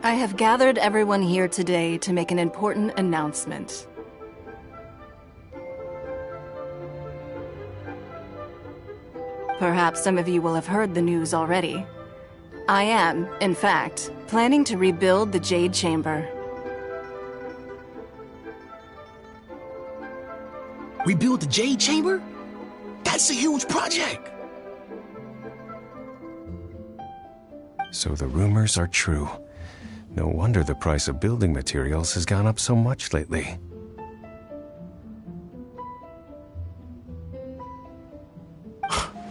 I have gathered everyone here today to make an important announcement. Perhaps some of you will have heard the news already. I am, in fact, planning to rebuild the Jade Chamber. Rebuild the Jade Chamber? That's a huge project! So the rumors are true. No wonder the price of building materials has gone up so much lately.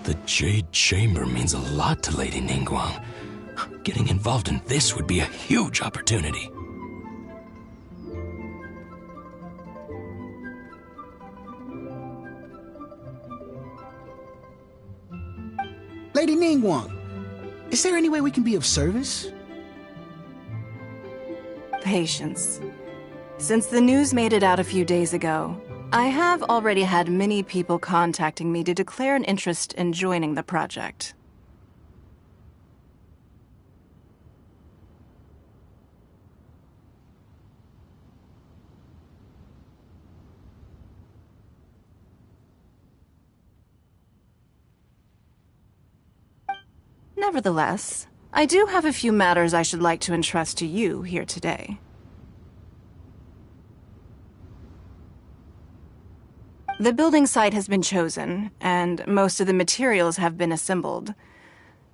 The Jade Chamber means a lot to Lady Ningguang. Getting involved in this would be a huge opportunity. Lady Ningguang, is there any way we can be of service? Patience. Since the news made it out a few days ago, I have already had many people contacting me to declare an interest in joining the project. Nevertheless, I do have a few matters I should like to entrust to you here today. The building site has been chosen, and most of the materials have been assembled.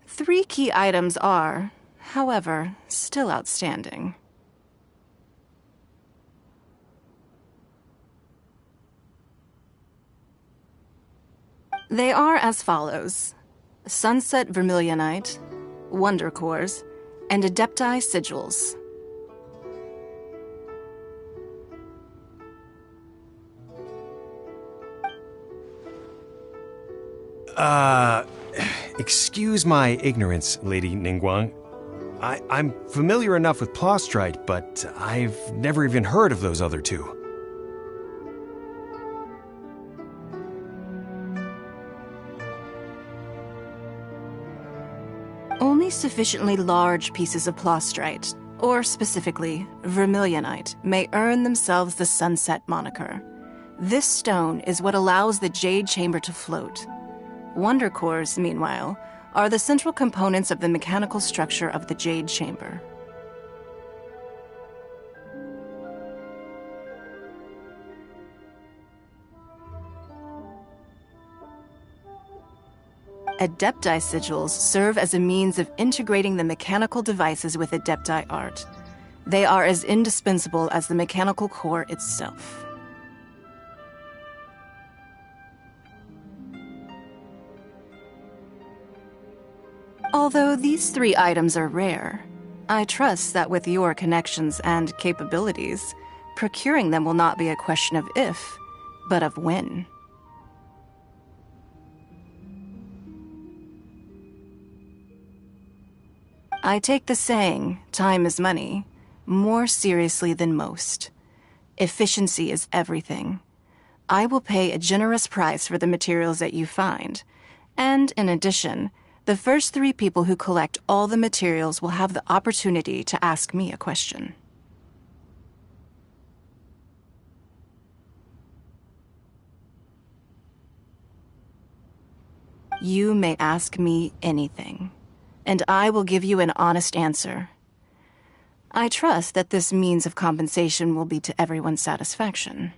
3 key items are, however, still outstanding. They are as follows: Sunset Vermilionite, Wonder Cores, and Adepti Sigils. Excuse my ignorance, Lady Ningguang. I'm familiar enough with Plostrite, but I've never even heard of those other 2. Only sufficiently large pieces of Plostrite, or specifically Vermilionite, may earn themselves the Sunset moniker. This stone is what allows the Jade Chamber to float. Wonder Cores, meanwhile, are the central components of the mechanical structure of the Jade Chamber. Adepti Sigils serve as a means of integrating the mechanical devices with Adepti art. They are as indispensable as the mechanical core itself. Although these 3 items are rare, I trust that with your connections and capabilities, procuring them will not be a question of if, but of when. I take the saying, time is money, more seriously than most. Efficiency is everything. I will pay a generous price for the materials that you find, and in addition, the first 3 people who collect all the materials will have the opportunity to ask me a question. You may ask me anything. and I will give you an honest answer. I trust that this means of compensation will be to everyone's satisfaction.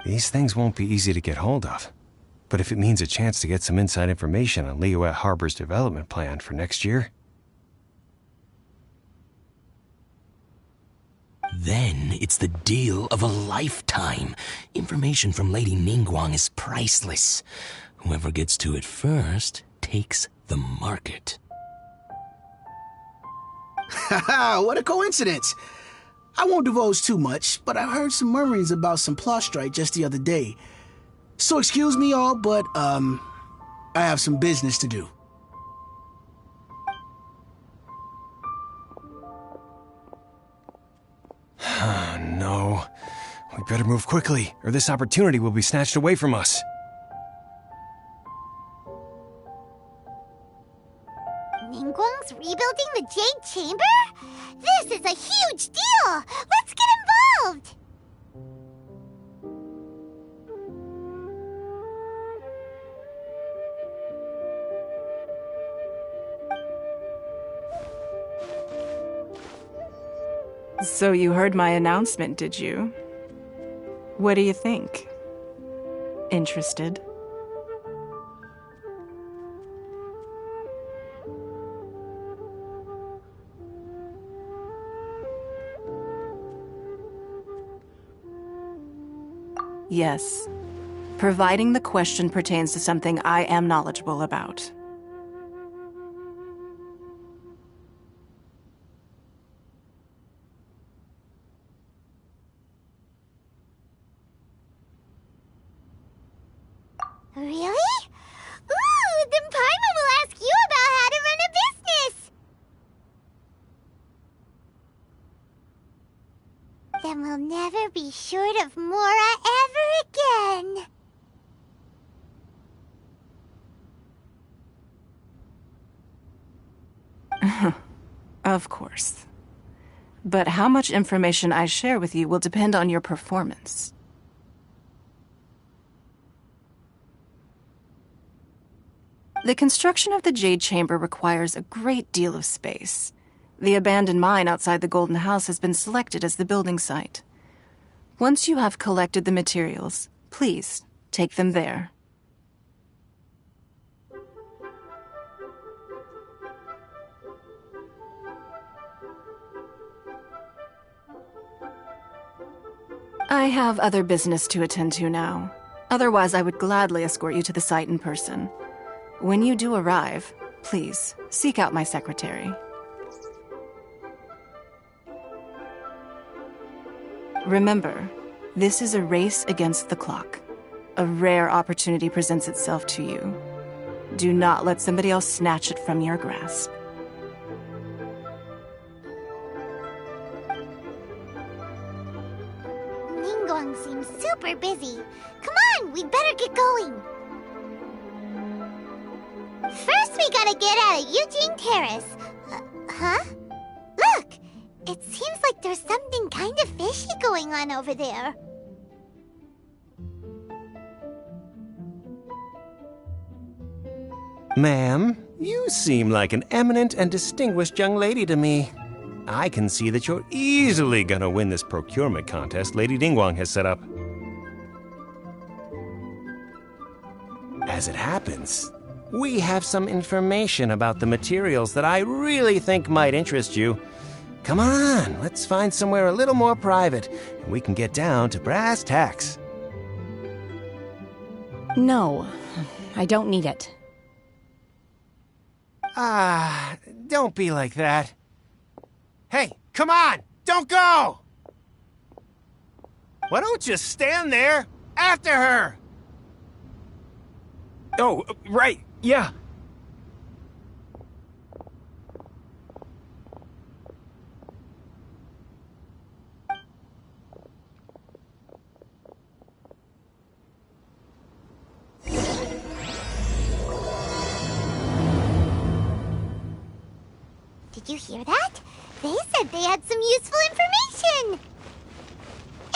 These things won't be easy to get hold of. But if it means a chance to get some inside information on Liyue Harbor's development plan for next year... Then it's the deal of a lifetime. Information from Lady Ningguang is priceless. Whoever gets to it first takes the market. Haha, what a coincidence. I won't divulge too much, but I heard some murmurings about some Plostrite just the other day. So excuse me all, but, I have some business to do. No. We better move quickly, or this opportunity will be snatched away from us. Ningguang's rebuilding the Jade Chamber? This is a huge deal! Let's get involved! So you heard my announcement, did you? What do you think? Interested? Yes. Providing the question pertains to something I am knowledgeable about. Really? Ooh, then Paimon will ask you about how to run a business! Then we'll never be short of Mora ever again. Of course. But how much information I share with you will depend on your performance. The construction of the Jade Chamber requires a great deal of space. The abandoned mine outside the Golden House has been selected as the building site. Once you have collected the materials, please take them there. I have other business to attend to now. Otherwise, I would gladly escort you to the site in person. When you do arrive, please seek out my secretary. Remember, this is a race against the clock. A rare opportunity presents itself to you. Do not let somebody else snatch it from your grasp. Ningguang seems super busy. Come on, we better get going. First, we gotta get out of Eugene Terrace. Huh? Look! It seems like there's something kind of fishy going on over there. Ma'am, you seem like an eminent and distinguished young lady to me. I can see that you're easily gonna win this procurement contest Lady Ningguang has set up. As it happens, we have some information about the materials that I really think might interest you. Come on, let's find somewhere a little more private, and we can get down to brass tacks. No, I don't need it. Don't be like that. Hey, come on! Don't go! Why don't you stand there after her? Oh, right, yeah. Did you hear that? They said they had some useful information!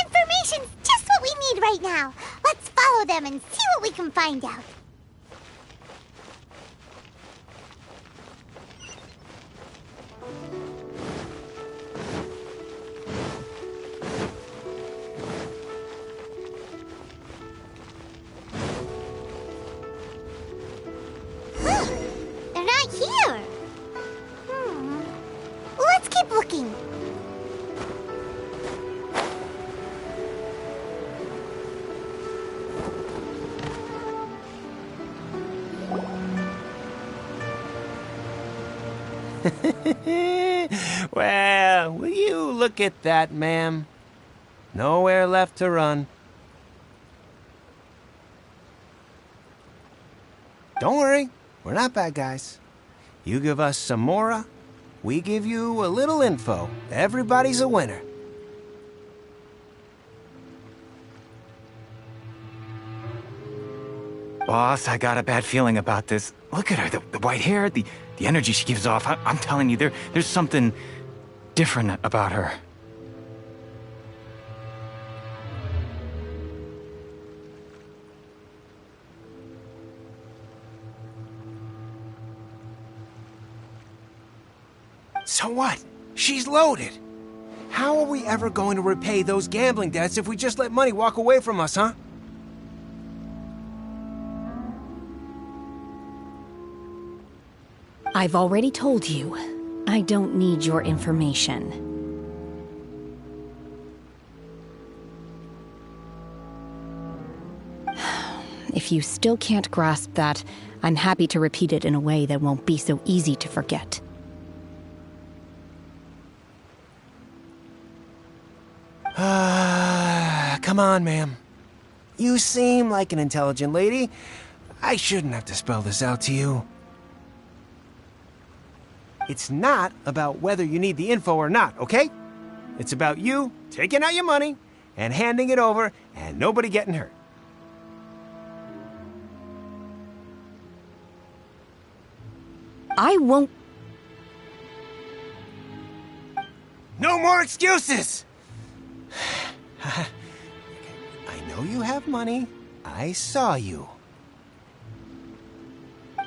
Information's just what we need right now. Let's follow them and see what we can find out. Here. Let's keep looking. Well, will you look at that, ma'am? Nowhere left to run. Don't worry, we're not bad guys. You give us some mora, we give you a little info. Everybody's a winner. Boss, I got a bad feeling about this. Look at her, the white hair, the energy she gives off. I'm telling you, there's something different about her. So what? She's loaded. How are we ever going to repay those gambling debts if we just let money walk away from us, huh? I've already told you, I don't need your information. If you still can't grasp that, I'm happy to repeat it in a way that won't be so easy to forget. Come on, ma'am. You seem like an intelligent lady. I shouldn't have to spell this out to you. It's not about whether you need the info or not, okay? It's about you taking out your money and handing it over and nobody getting hurt. I won't... No more excuses! I know you have money. I saw you.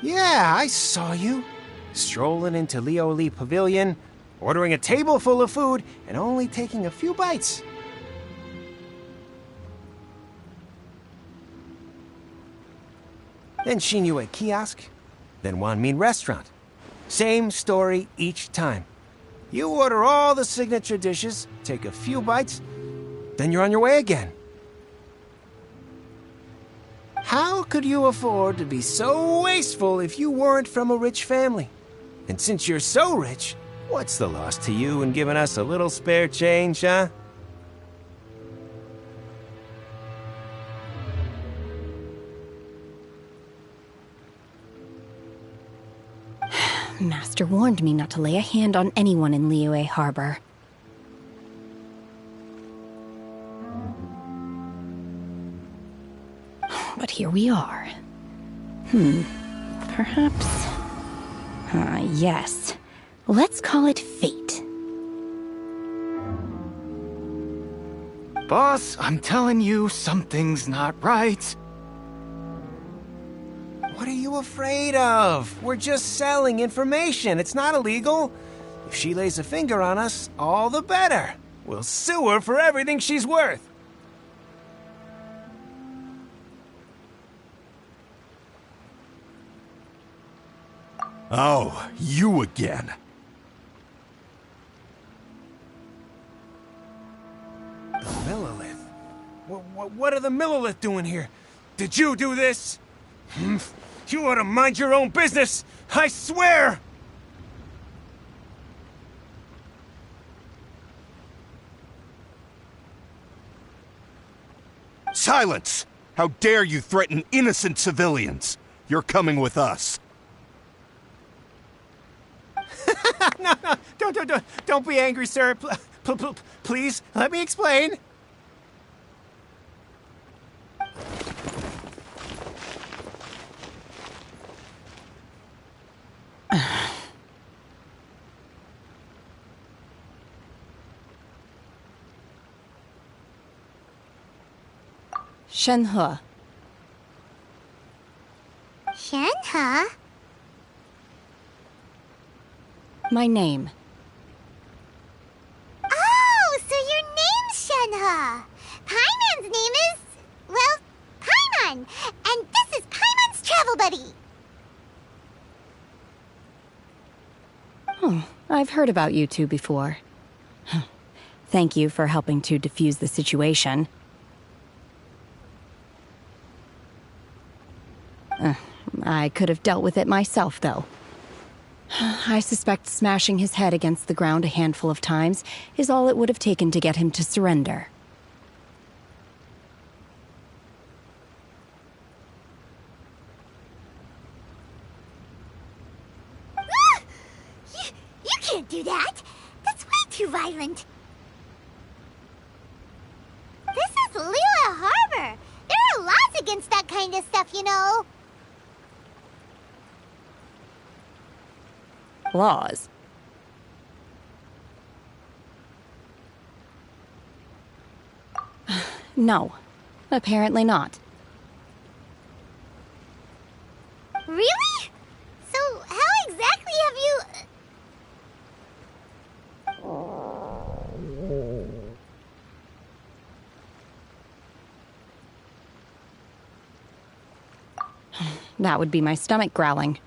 Yeah, I saw you. Strolling into Leo Lee Pavilion, ordering a table full of food, and only taking a few bites. Then seen you at kiosk, then Wanmin restaurant. Same story each time. You order all the signature dishes, take a few bites, then you're on your way again. How could you afford to be so wasteful if you weren't from a rich family? And since you're so rich, what's the loss to you in giving us a little spare change, huh? Master warned me not to lay a hand on anyone in Liyue Harbor. But here we are. Perhaps... yes. Let's call it fate. Boss, I'm telling you, something's not right. What are you afraid of? We're just selling information. It's not illegal. If she lays a finger on us, all the better. We'll sue her for everything she's worth. Oh, you again. The Millilith? What are the Millilith doing here? Did you do this? You ought to mind your own business! I swear! Silence! How dare you threaten innocent civilians? You're coming with us. No, don't be angry, sir. Please, let me explain. Shenhe. Shenhe? My name. Oh, so your name's Shenhe. Paimon's name is... well, Paimon. And this is Paimon's travel buddy. Oh, I've heard about you two before. Thank you for helping to defuse the situation. I could have dealt with it myself, though. I suspect smashing his head against the ground a handful of times is all it would have taken to get him to surrender. You can't do that! That's way too violent! This is Liyue Harbor! There are laws against that kind of stuff, you know! Laws? No, apparently not. Really? So, how exactly have you... That would be my stomach growling.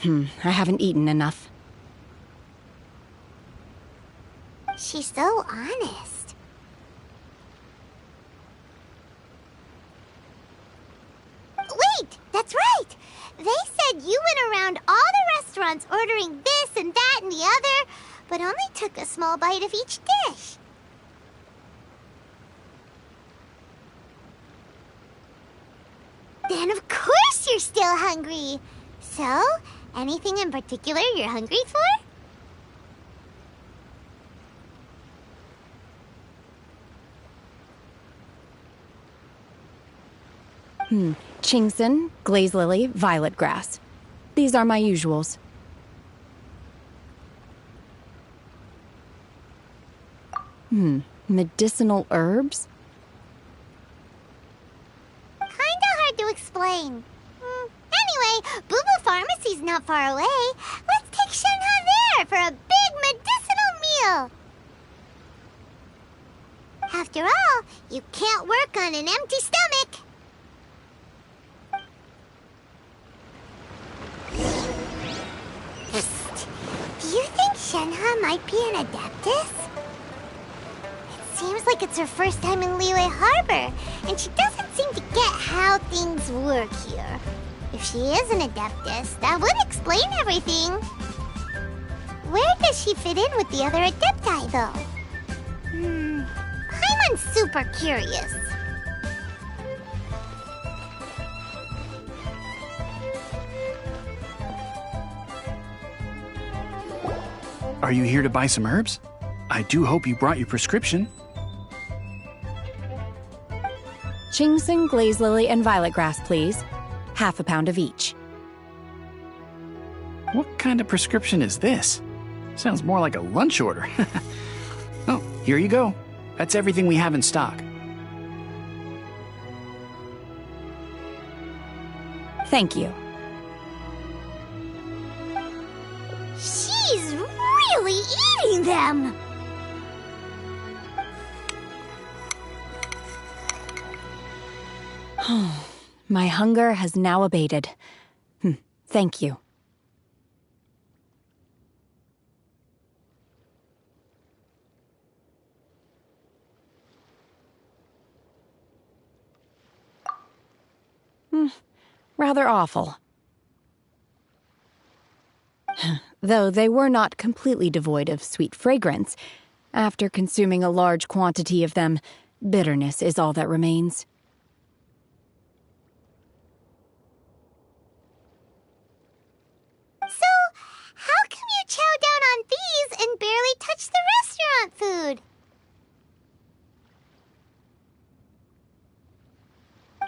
I haven't eaten enough. She's so honest. Wait, that's right! They said you went around all the restaurants ordering this and that and the other, but only took a small bite of each dish. Then of course you're still hungry. So, anything in particular you're hungry for? Chingson, glaze lily, violet grass. These are my usuals. Medicinal herbs? Kinda hard to explain. Anyway, Boo Boo Pharmacy's not far away. Let's take Shenhe there for a big medicinal meal. After all, you can't work on an empty stomach. Do you think Shenhe might be an Adeptus? It seems like it's her first time in Liyue Harbor, and she doesn't seem to get how things work here. If she is an Adeptus, that would explain everything. Where does she fit in with the other Adepti, though? I'm super curious. Are you here to buy some herbs? I do hope you brought your prescription. Chingson, glaze lily, and violet grass, please. Half a pound of each. What kind of prescription is this? Sounds more like a lunch order. Oh, here you go. That's everything we have in stock. Thank you. She's really eating them! My hunger has now abated. Thank you. Rather awful. Though they were not completely devoid of sweet fragrance. After consuming a large quantity of them, bitterness is all that remains. So, how come you chow down on these and barely touch the restaurant food?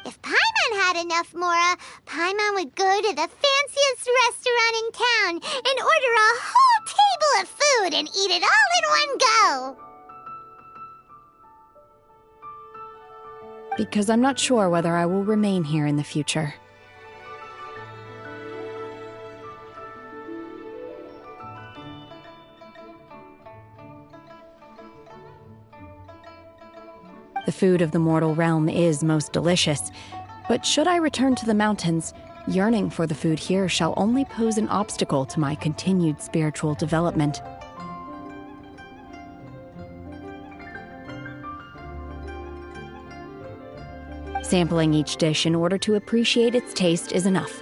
If Paimon had enough Mora, Paimon would go to the fanciest restaurant in town and order a whole table of food and eat it all in one go. Because I'm not sure whether I will remain here in the future. The food of the mortal realm is most delicious, but should I return to the mountains, Yearning for the food here shall only pose an obstacle to my continued spiritual development. Sampling each dish in order to appreciate its taste is enough.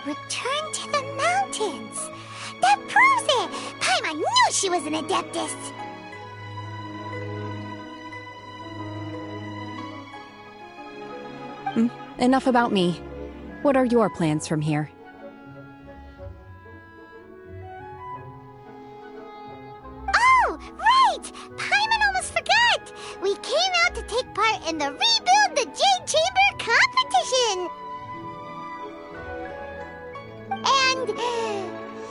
Return to the mountains! That proves it! Paimon knew she was an Adeptus! Enough about me. What are your plans from here? Oh, right! Paimon almost forgot! We came out to take part in the Rebuild the Jade Chamber competition!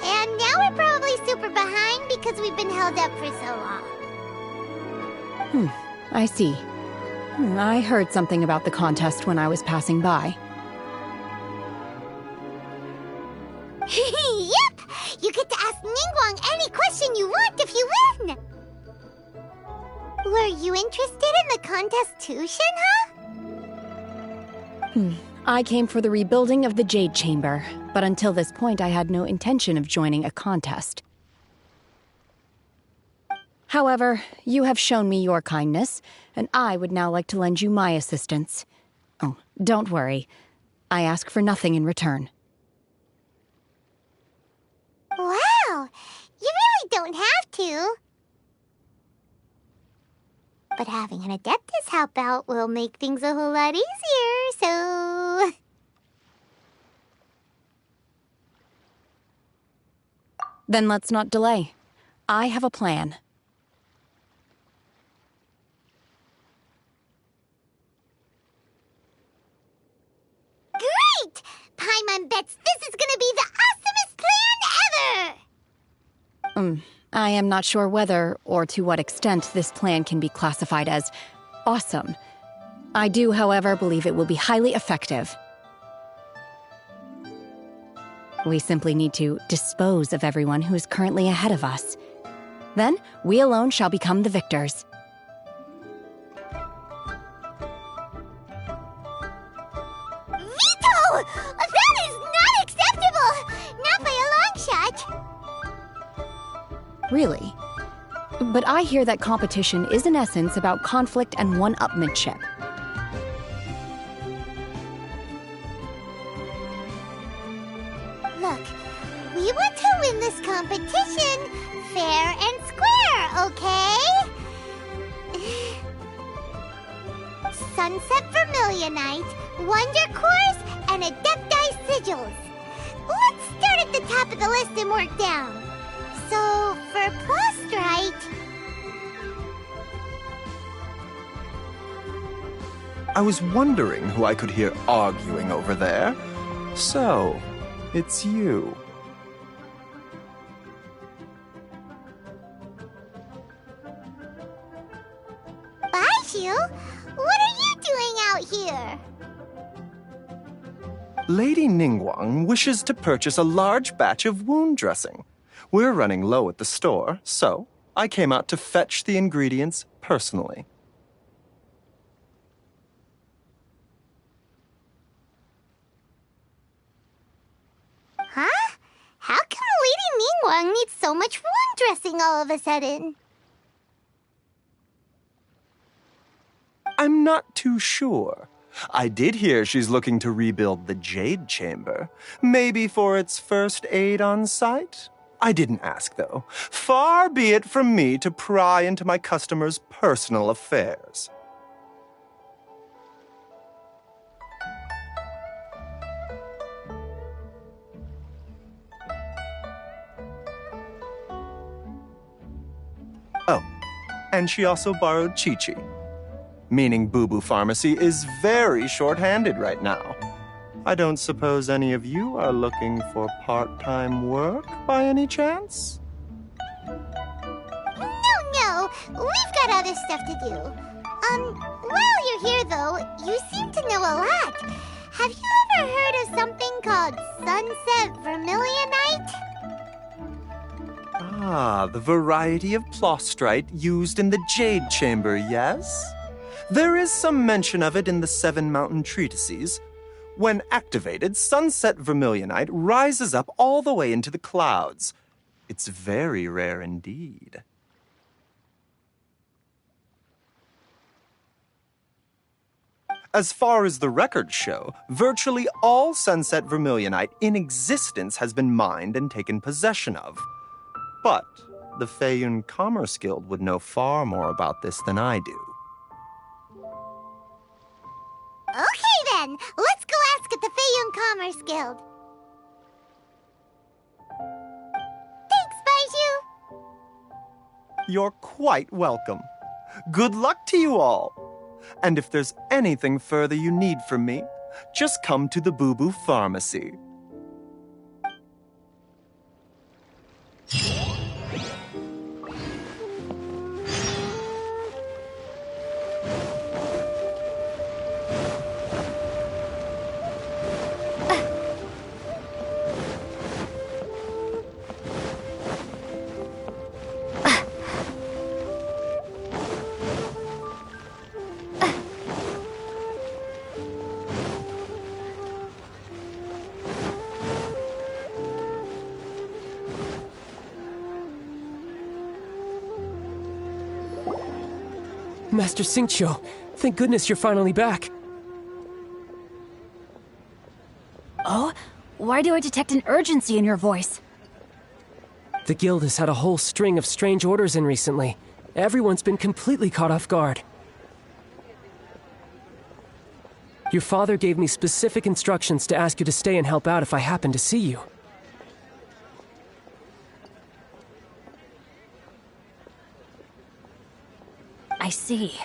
And now we're probably super behind because we've been held up for so long. I see. I heard something about the contest when I was passing by. Yep! You get to ask Ningguang any question you want if you win! Were you interested in the contest too, Shenhe? I came for the rebuilding of the Jade Chamber, but until this point I had no intention of joining a contest. However, you have shown me your kindness, and I would now like to lend you my assistance. Oh, don't worry. I ask for nothing in return. Wow! You really don't have to. But having an Adeptus help out will make things a whole lot easier, so... Then let's not delay. I have a plan. Great! Paimon bets this is gonna be the awesomest plan ever! I am not sure whether or to what extent this plan can be classified as awesome. I do, however, believe it will be highly effective. We simply need to dispose of everyone who is currently ahead of us. Then, we alone shall become the victors. Veto! That is not acceptable! Not by a long shot! Really? But I hear that competition is in essence about conflict and one-upmanship. Look, we want to win this competition fair and square, okay? Sunset Vermilionite, Wonder Cores, and Adepti Sigils. Let's start at the top of the list and work down. So, for Prostrite... I was wondering who I could hear arguing over there. So, it's you. Baishu, what are you doing out here? Lady Ningguang wishes to purchase a large batch of wound dressing. We're running low at the store, so I came out to fetch the ingredients personally. Huh? How come Lady Ningguang needs so much wound dressing all of a sudden? I'm not too sure. I did hear she's looking to rebuild the Jade Chamber. Maybe for its first aid on site? I didn't ask, though. Far be it from me to pry into my customers' personal affairs. Oh, and she also borrowed Chi-Chi. Meaning Boo Boo Pharmacy is very short-handed right now. I don't suppose any of you are looking for part-time work by any chance? No, we've got other stuff to do. While you're here though, you seem to know a lot. Have you ever heard of something called Sunset Vermilionite? Ah, the variety of plostrite used in the Jade Chamber, yes? There is some mention of it in the Seven Mountain Treatises. When activated, sunset vermilionite rises up all the way into the clouds. It's very rare indeed. As far as the records show, virtually all sunset vermilionite in existence has been mined and taken possession of. But the Feiyun Commerce Guild would know far more about this than I do. Okay then, let's go ask at the Feiyun Commerce Guild. Thanks, Baiju. You're quite welcome. Good luck to you all. And if there's anything further you need from me, just come to the Boo Boo Pharmacy. Master Xingqiu, thank goodness you're finally back. Oh? Why do I detect an urgency in your voice? The guild has had a whole string of strange orders in recently. Everyone's been completely caught off guard. Your father gave me specific instructions to ask you to stay and help out if I happen to see you. I see.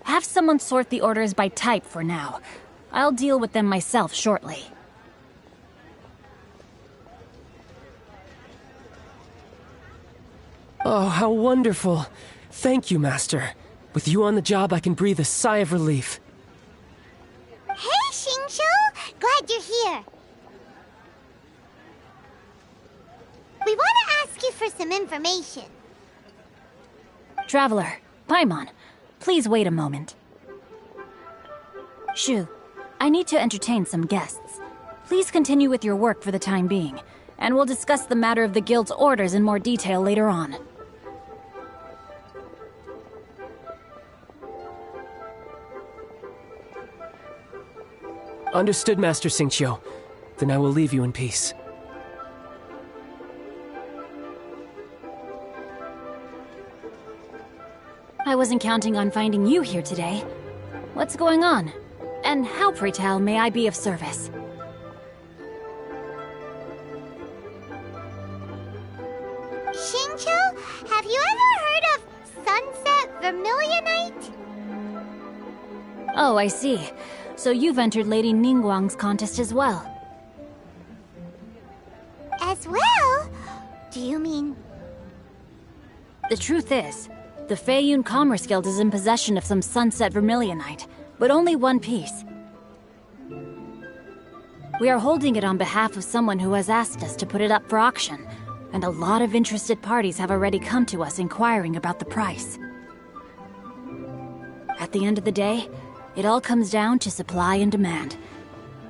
Have someone sort the orders by type for now. I'll deal with them myself shortly. Oh, how wonderful. Thank you, Master. With you on the job, I can breathe a sigh of relief. Hey, Xingqiu! Glad you're here. We want to ask you for some information. Traveler, Paimon, please wait a moment. Shu, I need to entertain some guests. Please continue with your work for the time being, and we'll discuss the matter of the guild's orders in more detail later on. Understood, Master Xingqiu. Then I will leave you in peace. I wasn't counting on finding you here today. What's going on? And how, pray tell, may I be of service? Xingqiu, have you ever heard of sunset vermilionite? Oh, I see. So you've entered Lady Ningguang's contest as well. As well? Do you mean... The truth is, the Feiyun Commerce Guild is in possession of some sunset vermilionite, but only one piece. We are holding it on behalf of someone who has asked us to put it up for auction, and a lot of interested parties have already come to us inquiring about the price. At the end of the day, it all comes down to supply and demand.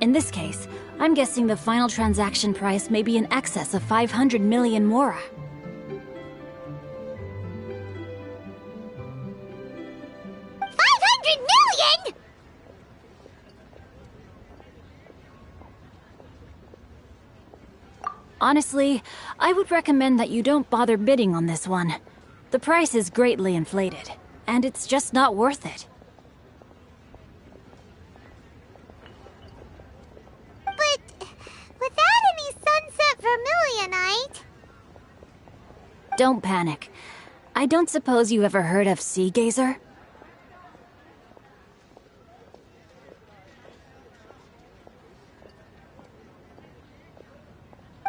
In this case, I'm guessing the final transaction price may be in excess of 500 million mora. Honestly, I would recommend that you don't bother bidding on this one. The price is greatly inflated, and it's just not worth it. But without any sunset vermilionite... Don't panic. I don't suppose you ever heard of Sea Gazer?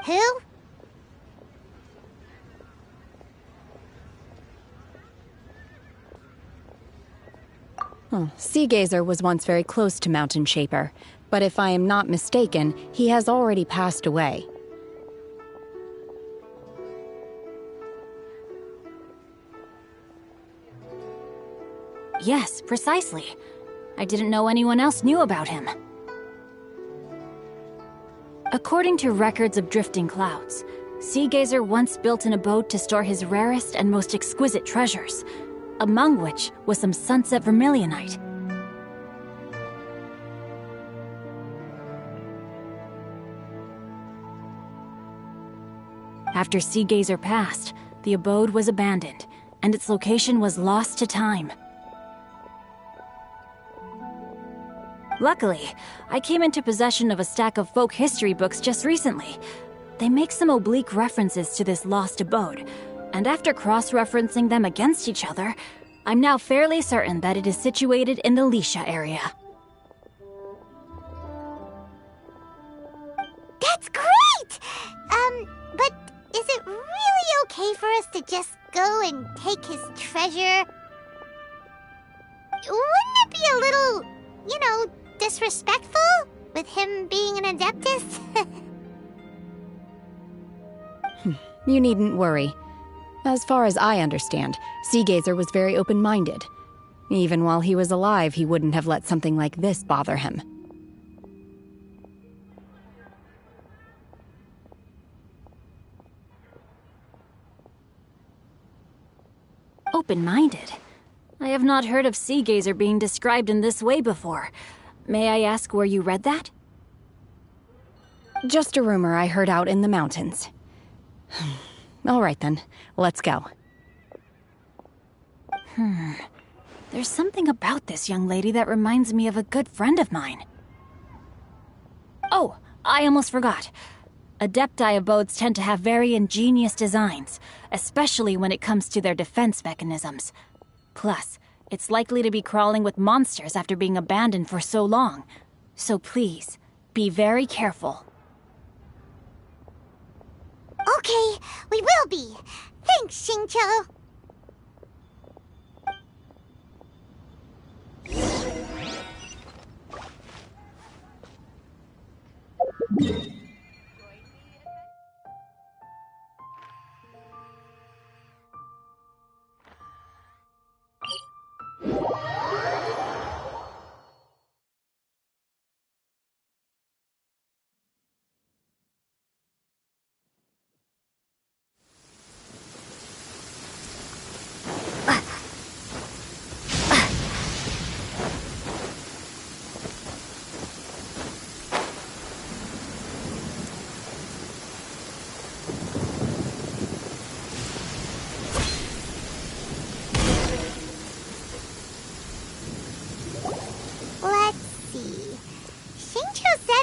Who? Oh, Sea Gazer was once very close to Mountain Shaper, but if I am not mistaken, he has already passed away. Yes, precisely. I didn't know anyone else knew about him. According to records of drifting clouds, Seagazer once built an abode to store his rarest and most exquisite treasures, among which was some sunset vermilionite. After Seagazer passed, the abode was abandoned, and its location was lost to time. Luckily, I came into possession of a stack of folk history books just recently. They make some oblique references to this lost abode, and after cross-referencing them against each other, I'm now fairly certain that it is situated in the Lisha area. That's great! But is it really okay for us to just go and take his treasure? Wouldn't it be a little, disrespectful with him being an Adeptus? You needn't worry. As far as I understand, Seagazer was very open-minded. Even while he was alive, he wouldn't have let something like this bother him. Open-minded? I have not heard of Seagazer being described in this way before. May I ask where you read that? Just a rumor I heard out in the mountains. All right then, let's go. There's something about this young lady that reminds me of a good friend of mine. Oh, I almost forgot. Adepti abodes tend to have very ingenious designs, especially when it comes to their defense mechanisms. Plus, it's likely to be crawling with monsters after being abandoned for so long. So please, be very careful. Okay, we will be. Thanks, Xingqiu.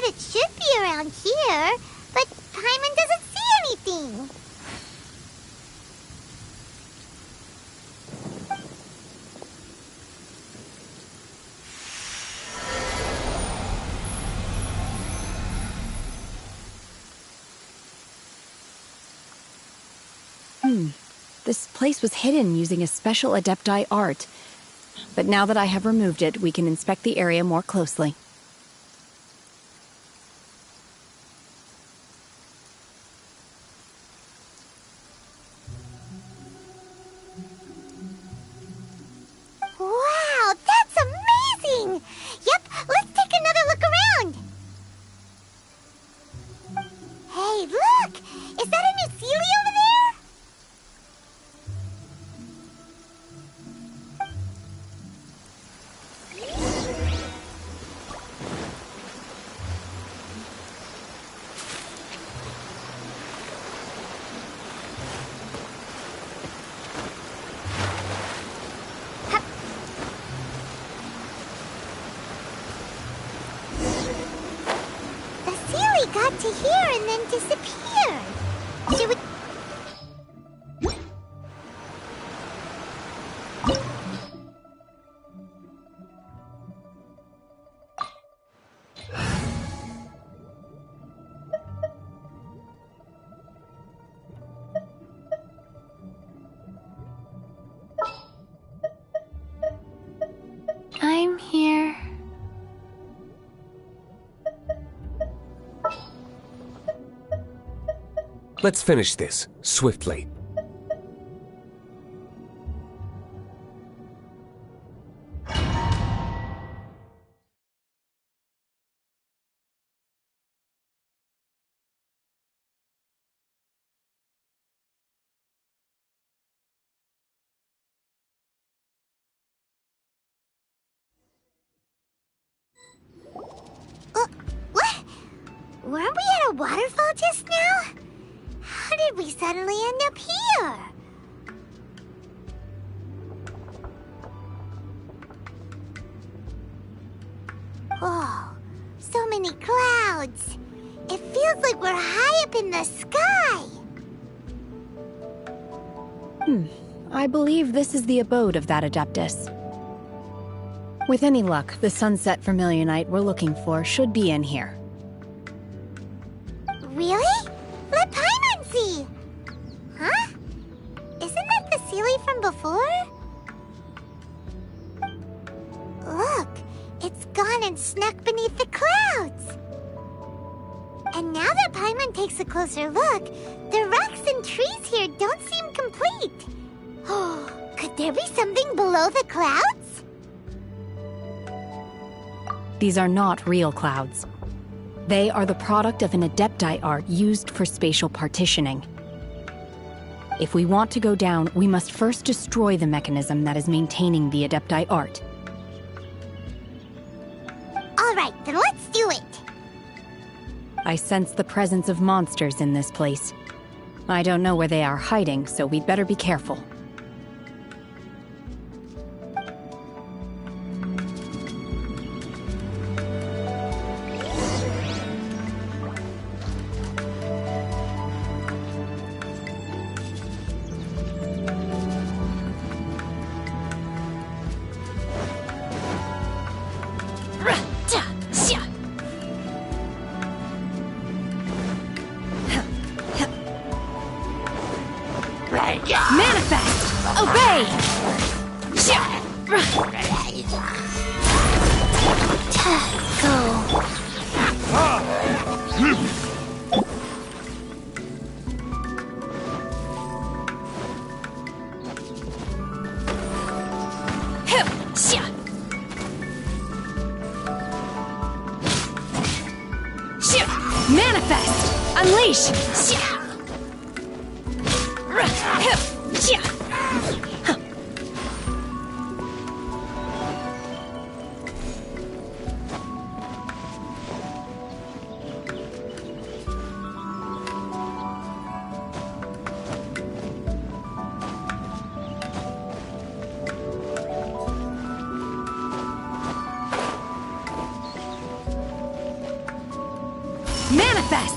It should be around here, but Paimon doesn't see anything. This place was hidden using a special Adepti art. But now that I have removed it, we can inspect the area more closely. Wow, that's amazing! Yep, let's take another look around. Hey, look! Is that a new Sealy over there? Got to here and then disappeared. Should we... I'm here. Let's finish this, swiftly. Weren't we at a waterfall just now? How did we suddenly end up here? Oh, so many clouds. It feels like we're high up in the sky. I believe this is the abode of that Adeptus. With any luck, the sunset vermilionite we're looking for should be in here. Really? Let Paimon see! Huh? Isn't that the Sealy from before? Look, it's gone and snuck beneath the clouds. And now that Paimon takes a closer look, the rocks and trees here don't seem complete. Oh, could there be something below the clouds? These are not real clouds. They are the product of an Adepti art used for spatial partitioning. If we want to go down, we must first destroy the mechanism that is maintaining the Adepti art. All right, then let's do it. I sense the presence of monsters in this place. I don't know where they are hiding, so we'd better be careful. Manifest! Obey! Go. Manifest! Unleash! Manifest!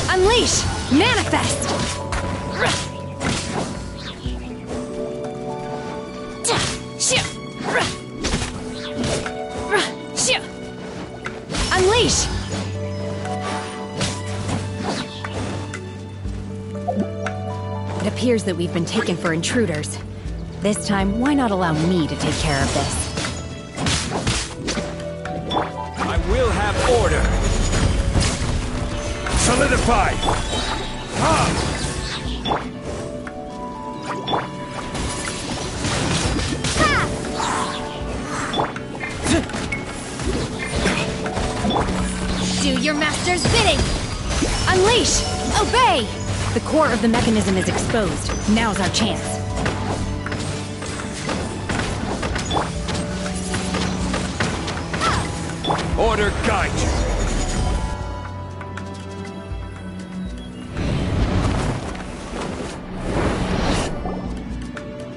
Unleash! Manifest! Unleash! It appears that we've been taken for intruders. This time, why not allow me to take care of this? I will have order. Solidify! Do your master's bidding! Unleash! Obey! The core of the mechanism is exposed. Now's our chance. Order guide you.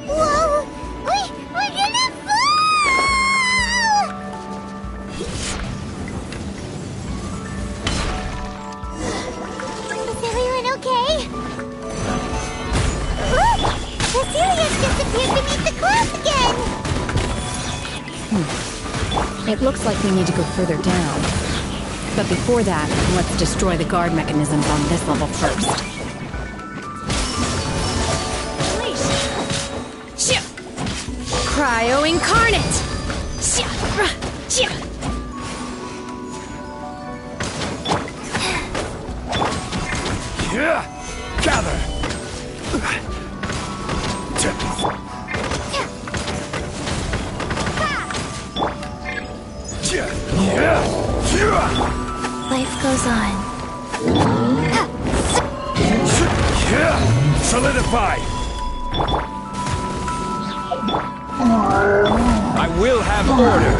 Whoa! We're gonna fall! the cross again! It looks like we need to go further down. But before that, let's destroy the guard mechanisms on this level first. Cryo Incarnate! Gather! Life goes on. Solidify! I will have order!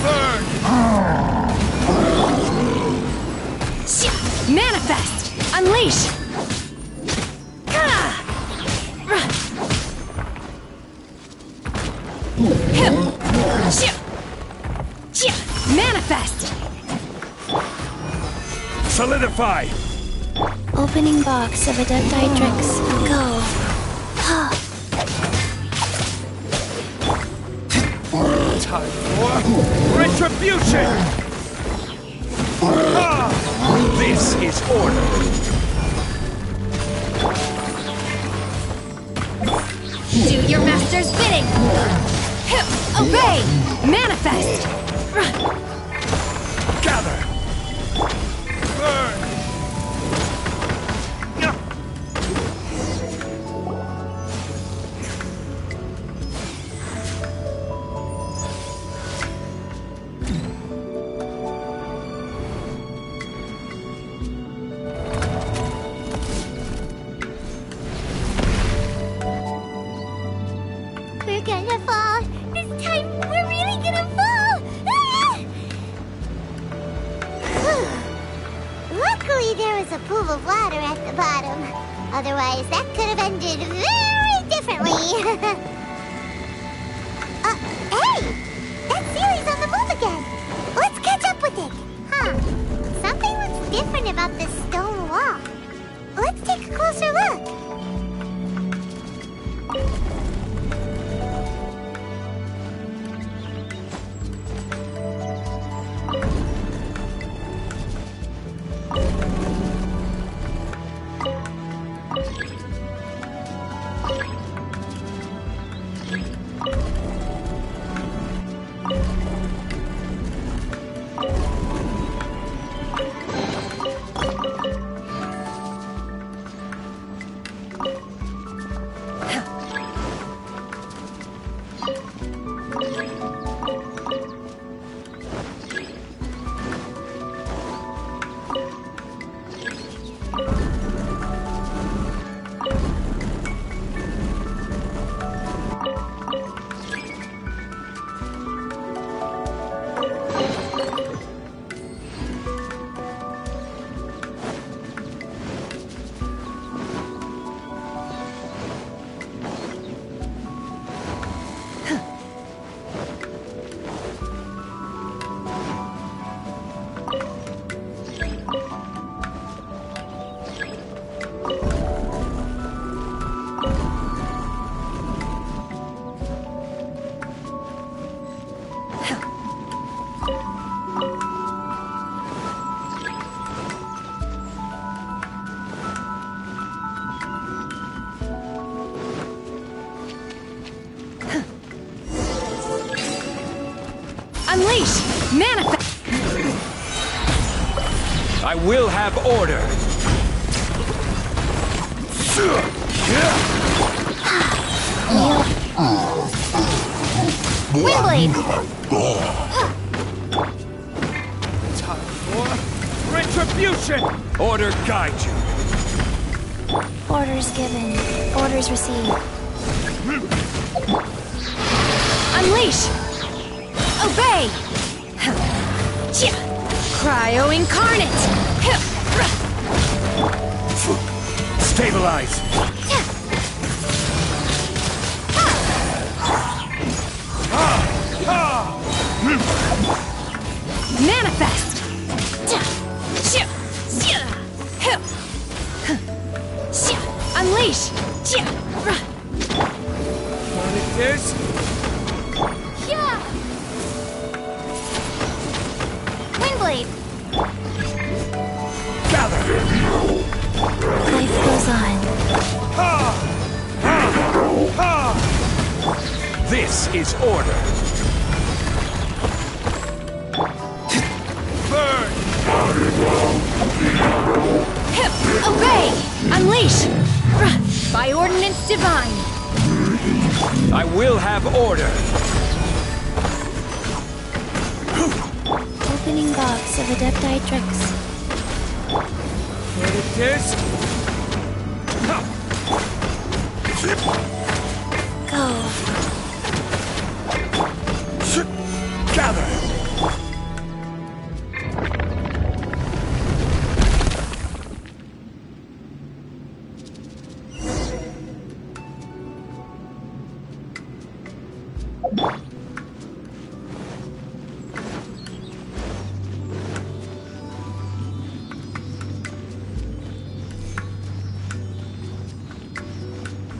Burn! Manifest! Unleash! Manifest! Solidify! Opening box of Adepti-Trix. Go. Time for retribution! This is order! Do your master's bidding! Obey! Manifest! Gather! Burn! We're gonna fall. This time, we're really gonna fall. Luckily, there was a pool of water at the bottom. Otherwise, that could have ended very differently. Hey! That Series on the move again. Let's catch up with it. Something looks different about this stone wall. Let's take a closer look. Unleash! Manifest! I will have order! Windblade! Time for retribution! Order guide you! Orders given. Orders received. Unleash! Obey! Cryo Incarnate! Stabilize! Manifest! Unleash! Unleash! What is this? Yeah! Windblade! Gather! Life goes on. This is order. Burn! Obey! Unleash! By ordinance divine! I will have order. Opening box of Adepti tricks. What is this? Go. Gather!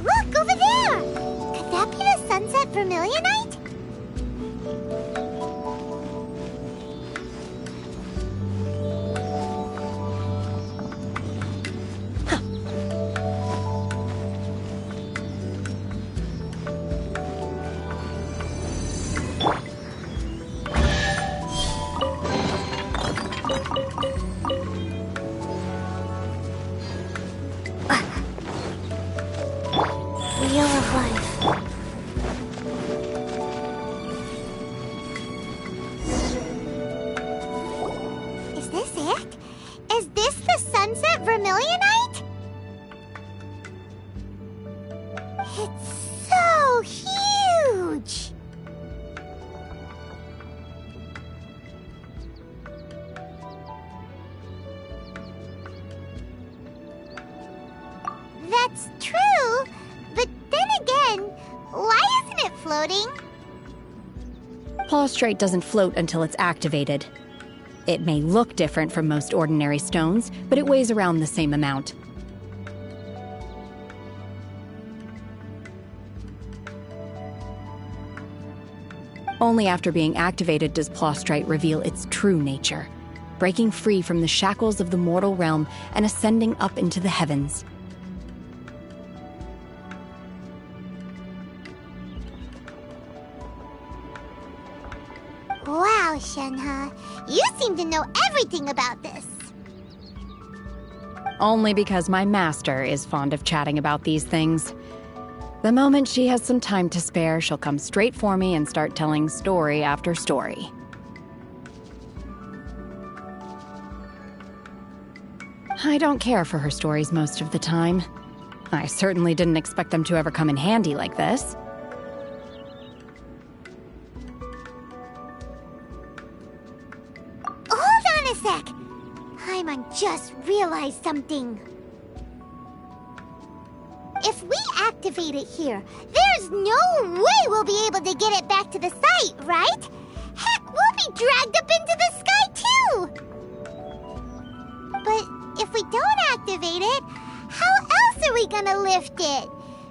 Look, over there! Could that be the Sunset Vermilionite? Wheel of Life. Is this it? Is this the Sunset Vermilionite? It's so huge! That's true, but then again, why isn't it floating? Plaustrite doesn't float until it's activated. It may look different from most ordinary stones, but it weighs around the same amount. Only after being activated does Plaustrite reveal its true nature, breaking free from the shackles of the mortal realm and ascending up into the heavens. Wow, Shenhe, you seem to know everything about this. Only because my master is fond of chatting about these things. The moment she has some time to spare, she'll come straight for me and start telling story after story. I don't care for her stories most of the time. I certainly didn't expect them to ever come in handy like this. Hold on a sec! Paimon just realized something. If we activate it here, there's no way we'll be able to get it back to the site, right? Heck, we'll be dragged up into the sky too! But if we don't activate it, how else are we gonna lift it?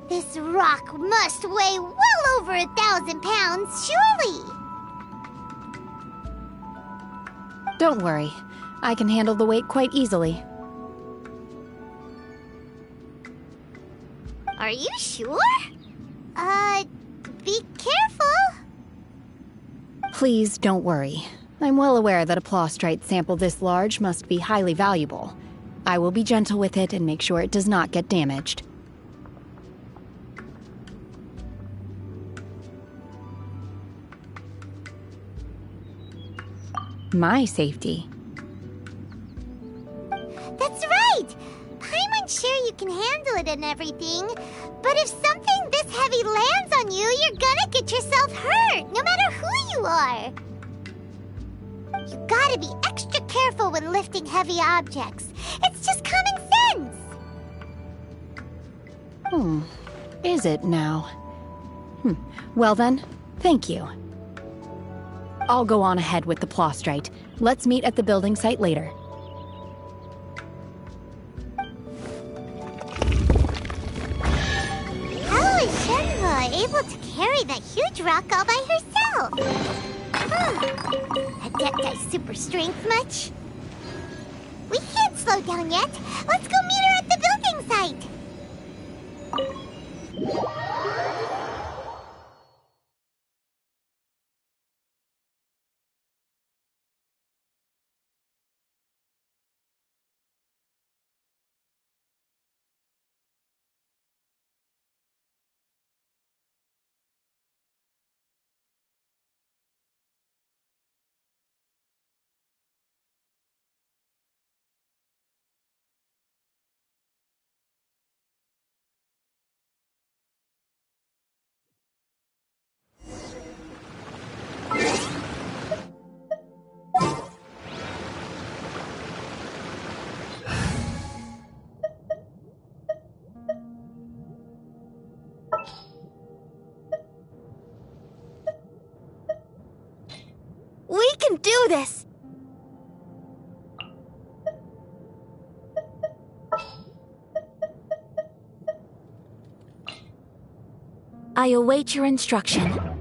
This rock must weigh well over 1,000 pounds, surely! Don't worry. I can handle the weight quite easily. Are you sure? Be careful! Please don't worry. I'm well aware that a plaustrite sample this large must be highly valuable. I will be gentle with it and make sure it does not get damaged. My safety. That's right! Paimon's sure you can handle it and everything, but if something this heavy lands on you, you're gonna get yourself hurt, no matter who you are. You gotta be extra careful when lifting heavy objects. It's just common sense. Is it now? Well then, thank you. I'll go on ahead with the plaustrite. Let's meet at the building site later. able to carry that huge rock all by herself? Adepti super strength much? We can't slow down yet. Let's go meet her at the building site. We can do this! I await your instruction.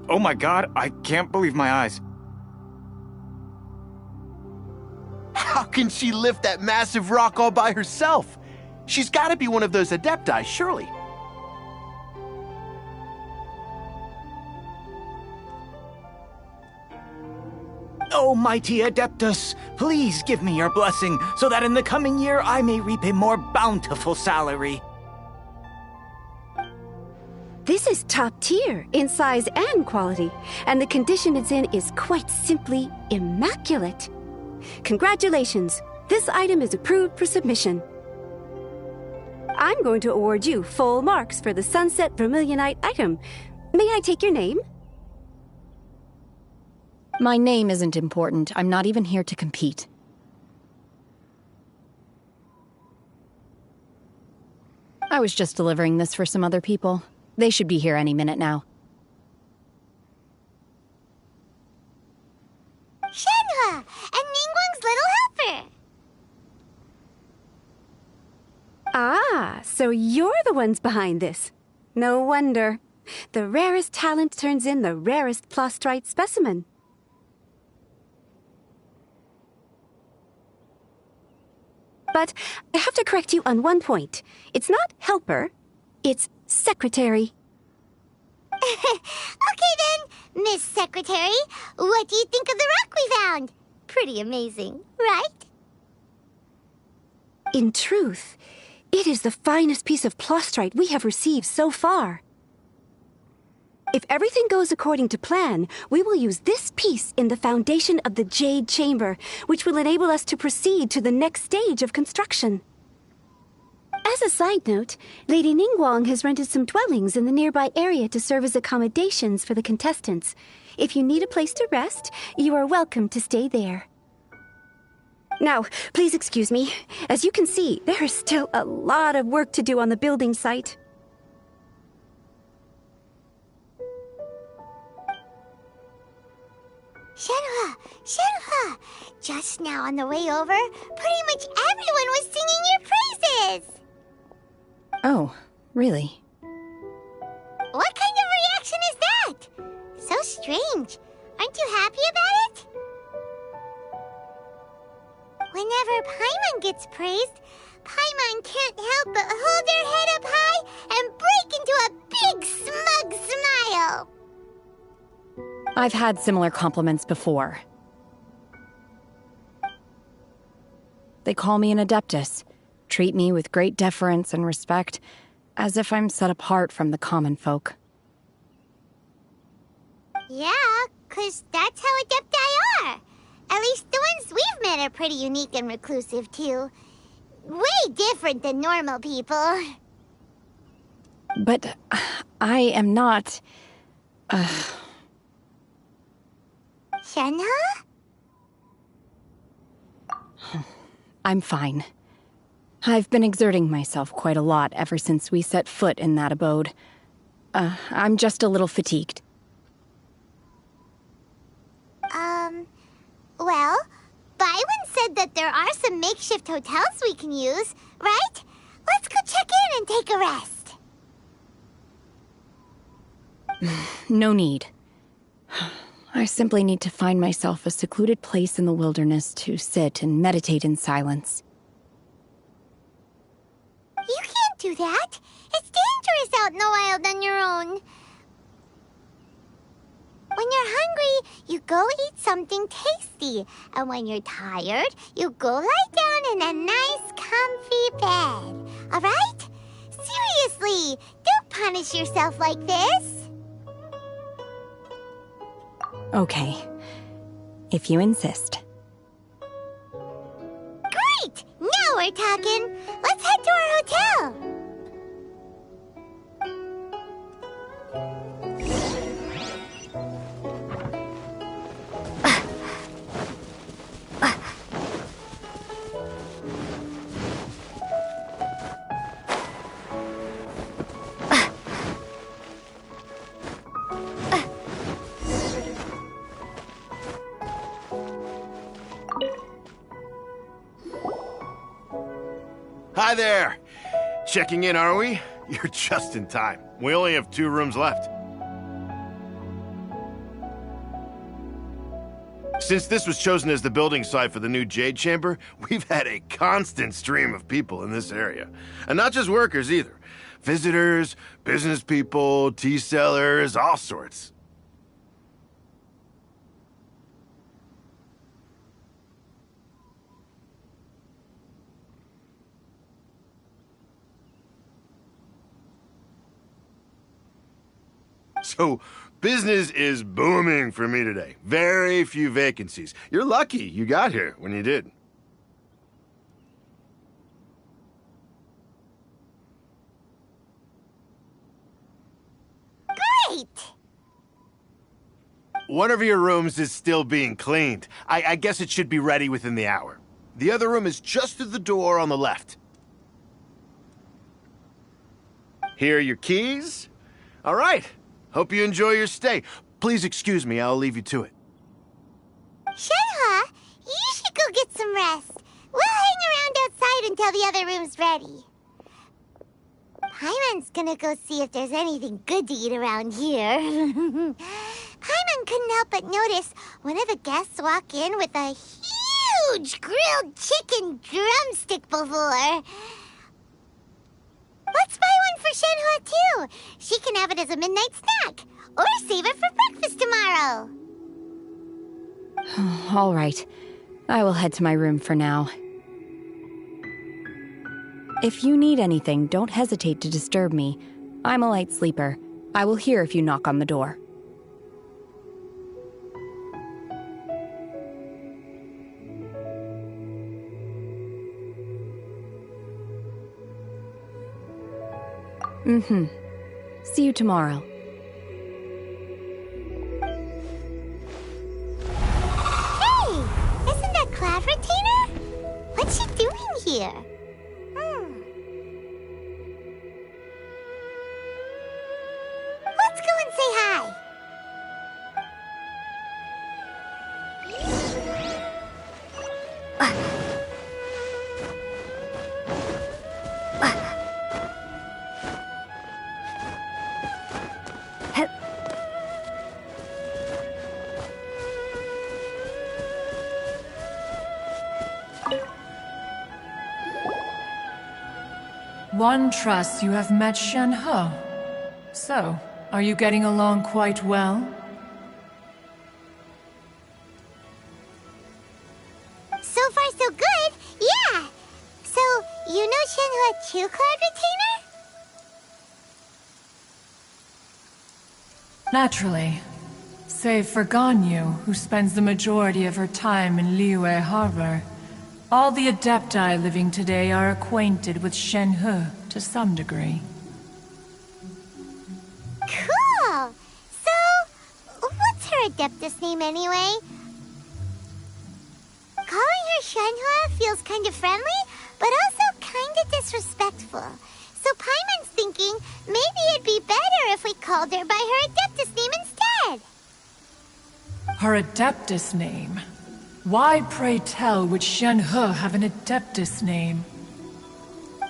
Oh my god, I can't believe my eyes. How can she lift that massive rock all by herself? She's got to be one of those Adepti, surely. Oh, mighty Adeptus, please give me your blessing so that in the coming year I may reap a more bountiful salary. This is top tier in size and quality, and the condition it's in is quite simply immaculate. Congratulations, this item is approved for submission. I'm going to award you full marks for the Sunset Vermilionite item. May I take your name? My name isn't important. I'm not even here to compete. I was just delivering this for some other people. They should be here any minute now. Shenhua! And Ningguang's little helper! Ah, so you're the ones behind this. No wonder. The rarest talent turns in the rarest plostrite specimen. But I have to correct you on one point. It's not helper, it's secretary. Okay then, Miss Secretary, what do you think of the rock we found? Pretty amazing, right? In truth, it is the finest piece of plostrite we have received so far. If everything goes according to plan, we will use this piece in the foundation of the Jade Chamber, which will enable us to proceed to the next stage of construction. As a side note, Lady Ningguang has rented some dwellings in the nearby area to serve as accommodations for the contestants. If you need a place to rest, you are welcome to stay there. Now, please excuse me. As you can see, there is still a lot of work to do on the building site. Shenhua! Just now on the way over, pretty much everyone was singing your praises! Oh, really? What kind of reaction is that? So strange. Aren't you happy about it? Whenever Paimon gets praised, Paimon can't help but hold her head up high and break into a big smug smile. I've had similar compliments before. They call me an adeptus, treat me with great deference and respect, as if I'm set apart from the common folk. Yeah, 'cause that's how adepti are. At least the ones we've met are pretty unique and reclusive, too. Way different than normal people. But I am not... Shenhe? I'm fine. I've been exerting myself quite a lot ever since we set foot in that abode. I'm just a little fatigued. Well, Byron said that there are some makeshift hotels we can use, right? Let's go check in and take a rest. No need. I simply need to find myself a secluded place in the wilderness to sit and meditate in silence. You can't do that. It's dangerous out in the wild on your own. When you're hungry, you go eat something tasty. And when you're tired, you go lie down in a nice, comfy bed. All right? Seriously, don't punish yourself like this. Okay. If you insist. Great! Now we're talking. Let's head to our hotel. Hi there! Checking in, are we? You're just in time. We only have 2 rooms left. Since this was chosen as the building site for the new Jade Chamber, we've had a constant stream of people in this area. And not just workers either. Visitors, business people, tea sellers, all sorts. So, business is booming for me today. Very few vacancies. You're lucky you got here when you did. Great! One of your rooms is still being cleaned. I guess it should be ready within the hour. The other room is just through the door on the left. Here are your keys. All right. Hope you enjoy your stay. Please excuse me, I'll leave you to it. Shenhe, you should go get some rest. We'll hang around outside until the other room's ready. Paimon's gonna go see if there's anything good to eat around here. Paimon couldn't help but notice one of the guests walk in with a huge grilled chicken drumstick before. Let's buy one for Shenhe, too. She can have it as a midnight snack. Or save it for breakfast tomorrow. All right. I will head to my room for now. If you need anything, don't hesitate to disturb me. I'm a light sleeper. I will hear if you knock on the door. See you tomorrow. Hey! Isn't that Cloud Retainer? What's she doing here? Let's go and say hi. One trusts you have met Shen-He. So, are you getting along quite well? So far, so good. Yeah. So, you know Shen-He too, Cloud Retainer? Naturally. Save for Ganyu, who spends the majority of her time in Liyue Harbor. All the Adepti living today are acquainted with Shen-He to some degree. Cool! So, what's her Adeptus name anyway? Calling her Shen-He feels kind of friendly, but also kind of disrespectful. So Paimon's thinking maybe it'd be better if we called her by her Adeptus name instead. Her Adeptus name? Why, pray tell, would Shen-He have an Adeptus name?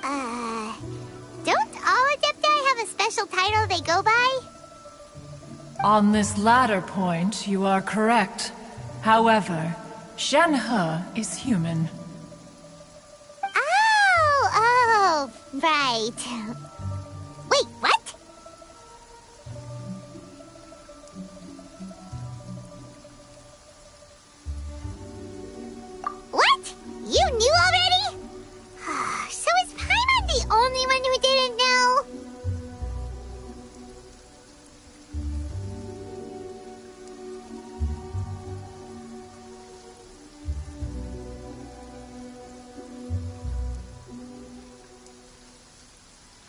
Don't all Adepti have a special title they go by? On this latter point, you are correct. However, Shen-He is human. Oh, right. Wait, what? What? You knew already? So is Paimon the only one who didn't know?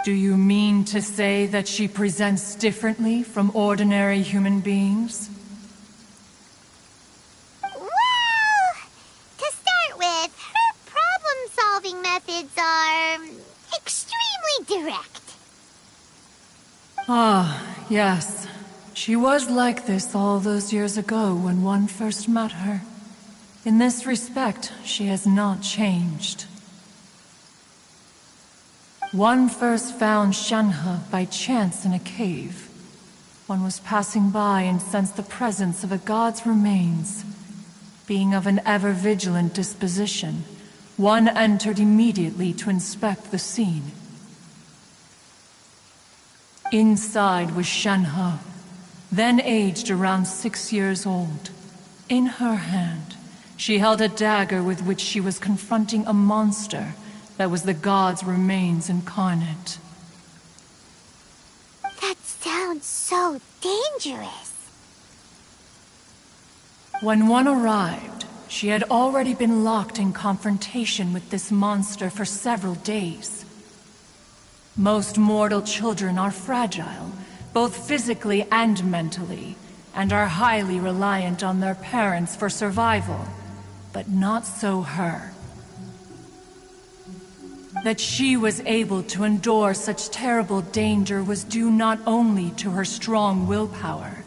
Do you mean to say that she presents differently from ordinary human beings? Well, to start with, her problem-solving methods are extremely direct. Ah, yes. She was like this all those years ago when one first met her. In this respect, she has not changed. One first found Shen-He by chance in a cave. One was passing by and sensed the presence of a god's remains. Being of an ever-vigilant disposition, one entered immediately to inspect the scene. Inside was Shen-He, then aged around 6 years old. In her hand, she held a dagger with which she was confronting a monster that was the god's remains incarnate. That sounds so dangerous. When one arrived, she had already been locked in confrontation with this monster for several days. Most mortal children are fragile, both physically and mentally, and are highly reliant on their parents for survival. But not so her. That she was able to endure such terrible danger was due not only to her strong willpower,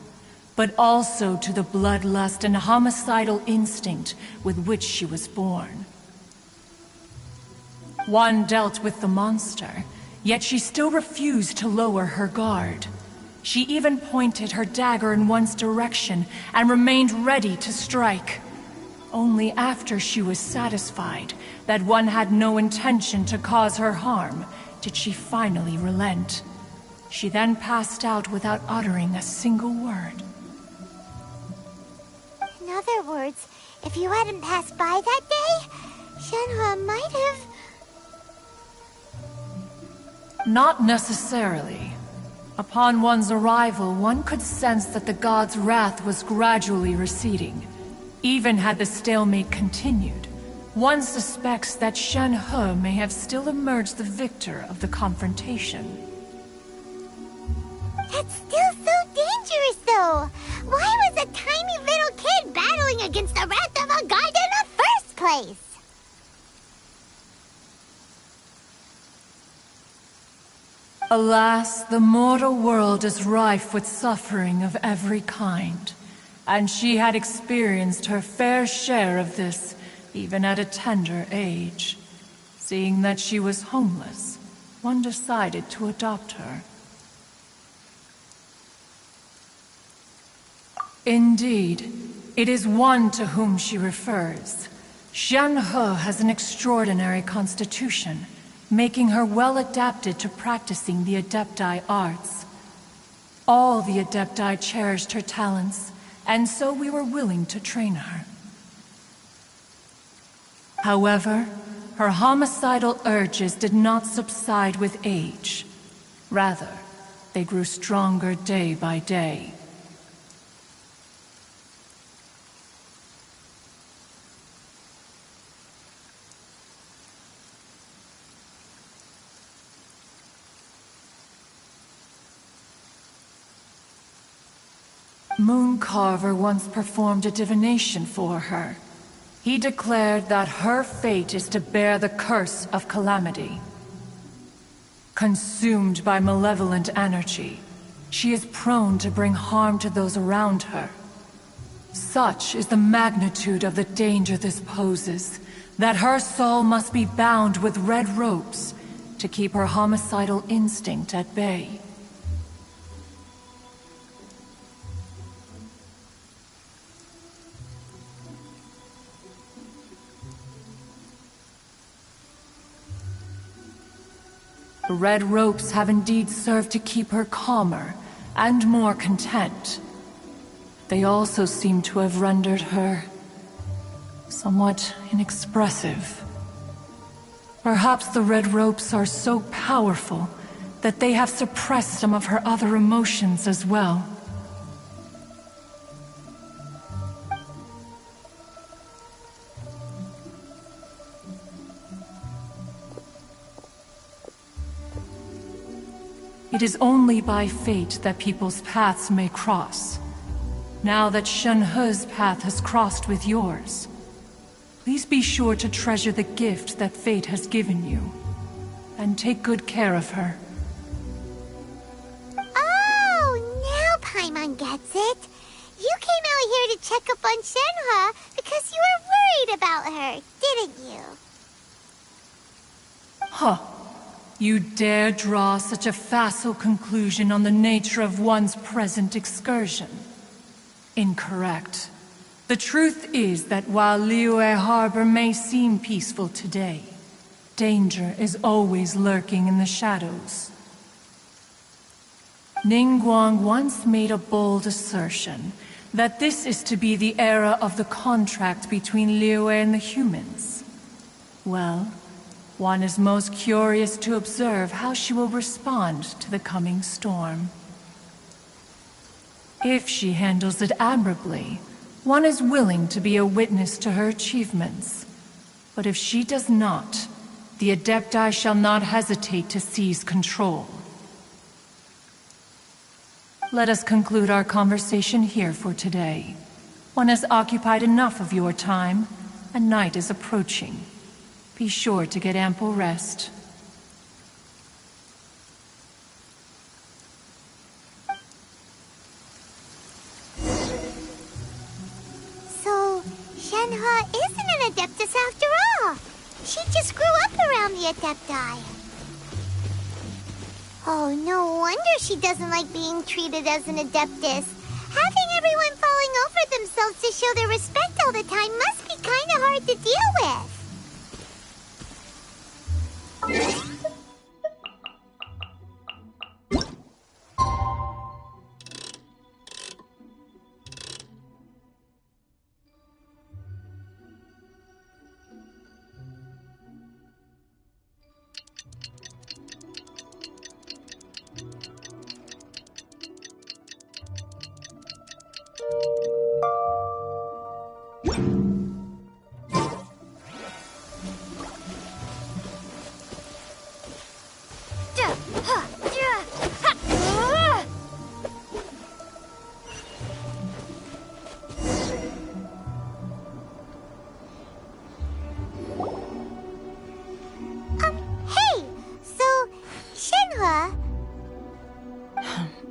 but also to the bloodlust and homicidal instinct with which she was born. One dealt with the monster, yet she still refused to lower her guard. She even pointed her dagger in one's direction and remained ready to strike. Only after she was satisfied that one had no intention to cause her harm did she finally relent. She then passed out without uttering a single word. In other words, if you hadn't passed by that day, Shen-He might have... Not necessarily. Upon one's arrival, one could sense that the god's wrath was gradually receding. Even had the stalemate continued, one suspects that Shen-He may have still emerged the victor of the confrontation. That's still so dangerous, though! Why was a tiny little kid battling against the wrath of a god in the first place? Alas, the mortal world is rife with suffering of every kind. And she had experienced her fair share of this, even at a tender age. Seeing that she was homeless, one decided to adopt her. Indeed, it is one to whom she refers. Shen-He has an extraordinary constitution, making her well adapted to practicing the Adepti arts. All the Adepti cherished her talents, and so we were willing to train her. However, her homicidal urges did not subside with age. Rather, they grew stronger day by day. Mooncarver once performed a divination for her. He declared that her fate is to bear the curse of calamity. Consumed by malevolent energy, she is prone to bring harm to those around her. Such is the magnitude of the danger this poses, that her soul must be bound with red ropes to keep her homicidal instinct at bay. The red ropes have indeed served to keep her calmer and more content. They also seem to have rendered her somewhat inexpressive. Perhaps the red ropes are so powerful that they have suppressed some of her other emotions as well. It is only by fate that people's paths may cross. Now that Shen-He's path has crossed with yours, please be sure to treasure the gift that fate has given you, and take good care of her. Oh, now Paimon gets it. You came out here to check up on Shen-He because you were worried about her, didn't you? Huh. You dare draw such a facile conclusion on the nature of one's present excursion? Incorrect. The truth is that while Liyue Harbor may seem peaceful today, danger is always lurking in the shadows. Ningguang once made a bold assertion that this is to be the era of the contract between Liyue and the humans. Well, one is most curious to observe how she will respond to the coming storm. If she handles it admirably, one is willing to be a witness to her achievements. But if she does not, the Adepti shall not hesitate to seize control. Let us conclude our conversation here for today. One has occupied enough of your time, and night is approaching. Be sure to get ample rest. So, Shen-He isn't an Adeptus after all. She just grew up around the Adepti. Oh, no wonder she doesn't like being treated as an Adeptus. Having everyone falling over themselves to show their respect all the time must be kind of hard to deal with.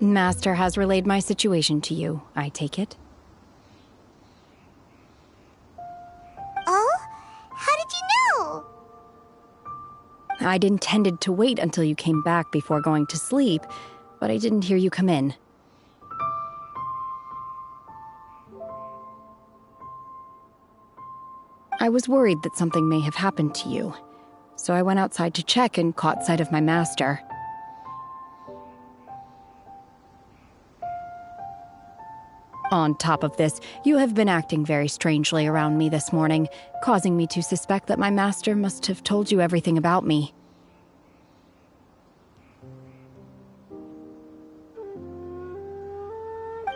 Master has relayed my situation to you, I take it? Oh? How did you know? I'd intended to wait until you came back before going to sleep, but I didn't hear you come in. I was worried that something may have happened to you. so I went outside to check and caught sight of my master. On top of this, you have been acting very strangely around me this morning, causing me to suspect that my master must have told you everything about me.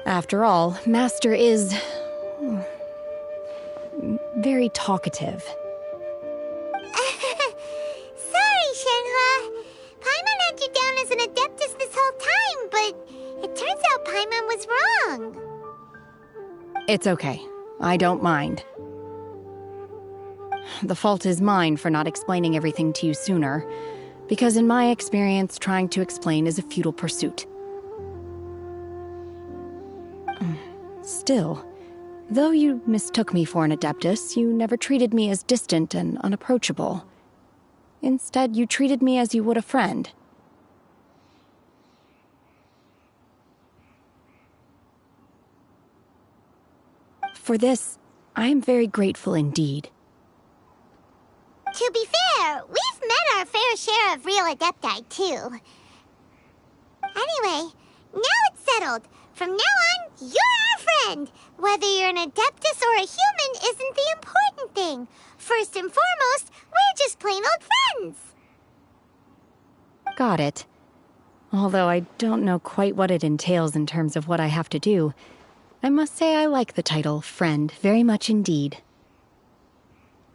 After all, Master is very talkative. Sorry, Shenhua. Paimon had you down as an Adeptus this whole time, but it turns out Paimon was wrong. It's okay. I don't mind. The fault is mine for not explaining everything to you sooner, because in my experience, trying to explain is a futile pursuit. Still, though you mistook me for an Adeptus, you never treated me as distant and unapproachable. Instead, you treated me as you would a friend. For this, I am very grateful indeed. To be fair, we've met our fair share of real Adepti, too. Anyway, now it's settled. From now on, you're our friend. Whether you're an Adeptus or a human isn't the important thing. First and foremost, we're just plain old friends. Got it. Although I don't know quite what it entails in terms of what I have to do, I must say I like the title, Friend, very much indeed.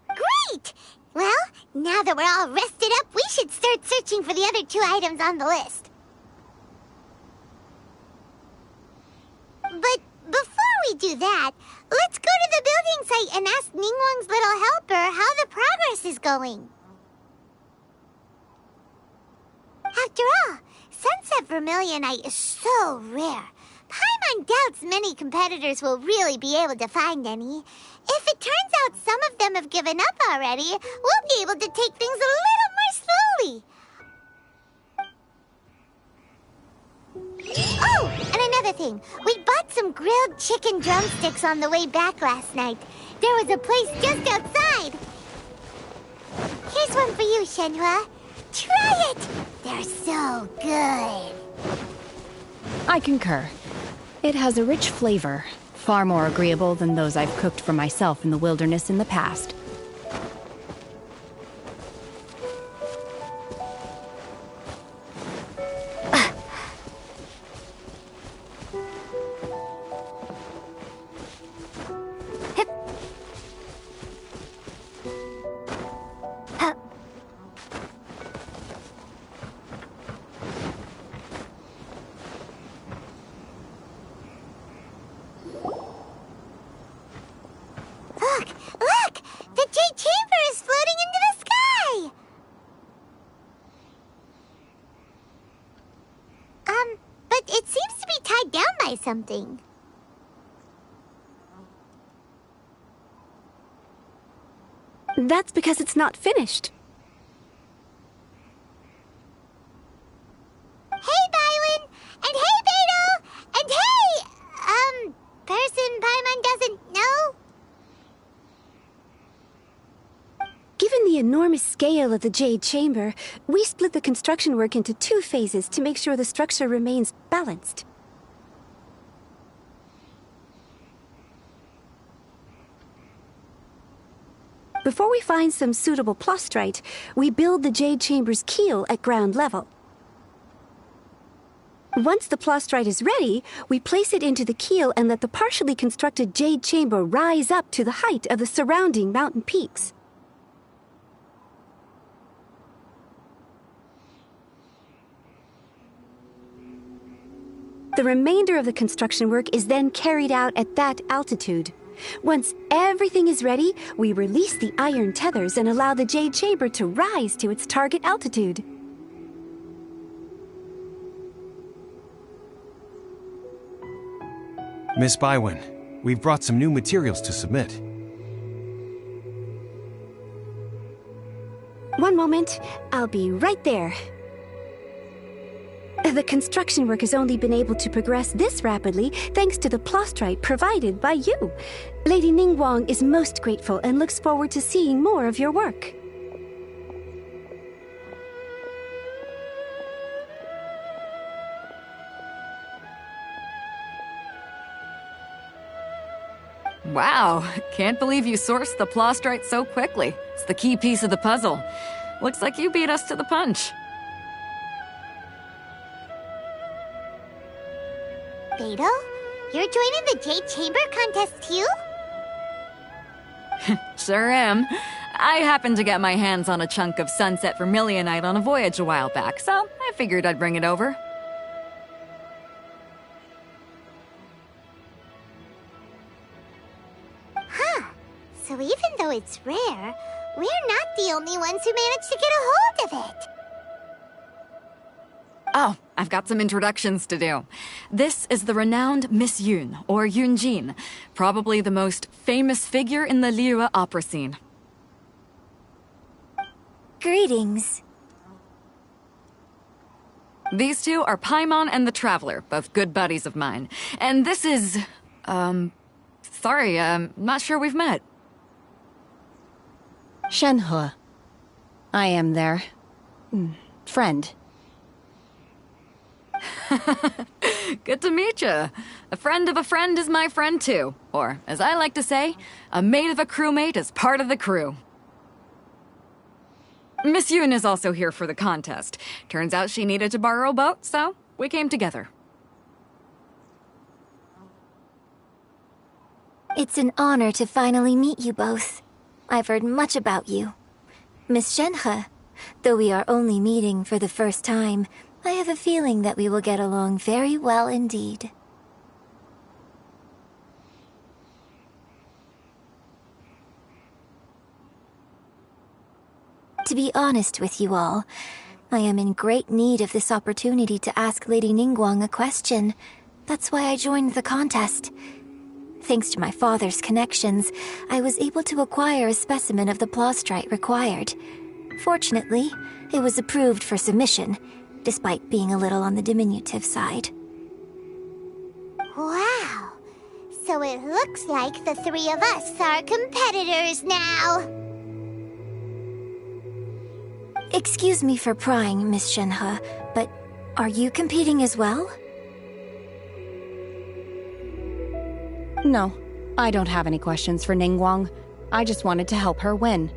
Great! Well, now that we're all rested up, we should start searching for the other 2 items on the list. But before we do that, let's go to the building site and ask Ningguang's little helper how the progress is going. After all, Sunset Vermilionite is so rare. Paimon doubts many competitors will really be able to find any. If it turns out some of them have given up already, we'll be able to take things a little more slowly. Oh, and another thing. We bought some grilled chicken drumsticks on the way back last night. There was a place just outside. Here's one for you, Shenhua. Try it! They're so good. I concur. It has a rich flavor, far more agreeable than those I've cooked for myself in the wilderness in the past. Look! The Jade Chamber is floating into the sky! But it seems to be tied down by something. That's because it's not finished. Hey, Bywin! And hey, Beidou! And hey, person Paimon doesn't know? Given the enormous scale of the Jade Chamber, we split the construction work into 2 phases to make sure the structure remains balanced. Before we find some suitable plastrite, we build the Jade Chamber's keel at ground level. Once the plastrite is ready, we place it into the keel and let the partially constructed Jade Chamber rise up to the height of the surrounding mountain peaks. The remainder of the construction work is then carried out at that altitude. Once everything is ready, we release the iron tethers and allow the Jade Chamber to rise to its target altitude. Miss Bywin, we've brought some new materials to submit. One moment, I'll be right there. The construction work has only been able to progress this rapidly thanks to the plastrite provided by you. Lady Ningguang is most grateful and looks forward to seeing more of your work. Wow, can't believe you sourced the Plostrite so quickly. It's the key piece of the puzzle. Looks like you beat us to the punch. Beidou, you're joining the Jade Chamber contest too? Sure am. I happened to get my hands on a chunk of sunset vermilionite on a voyage a while back, so I figured I'd bring it over. Huh. So even though it's rare, we're not the only ones who managed to get a hold of it. Oh, I've got some introductions to do. This is the renowned Miss Yun, or Yunjin, probably the most famous figure in the Liyue opera scene. Greetings. These two are Paimon and the Traveler, both good buddies of mine. And this is... sorry, not sure we've met. Shenhe. I am their... friend. Good to meet you. A friend of a friend is my friend too. Or, as I like to say, a mate of a crewmate is part of the crew. Miss Yun is also here for the contest. Turns out she needed to borrow a boat, so we came together. It's an honor to finally meet you both. I've heard much about you. Miss Shenhe, though we are only meeting for the first time, I have a feeling that we will get along very well indeed. To be honest with you all, I am in great need of this opportunity to ask Lady Ningguang a question. That's why I joined the contest. Thanks to my father's connections, I was able to acquire a specimen of the Plostrite required. Fortunately, it was approved for submission, despite being a little on the diminutive side. Wow! So it looks like the three of us are competitors now! Excuse me for prying, Miss Shenhe, but are you competing as well? No, I don't have any questions for Ningguang. I just wanted to help her win.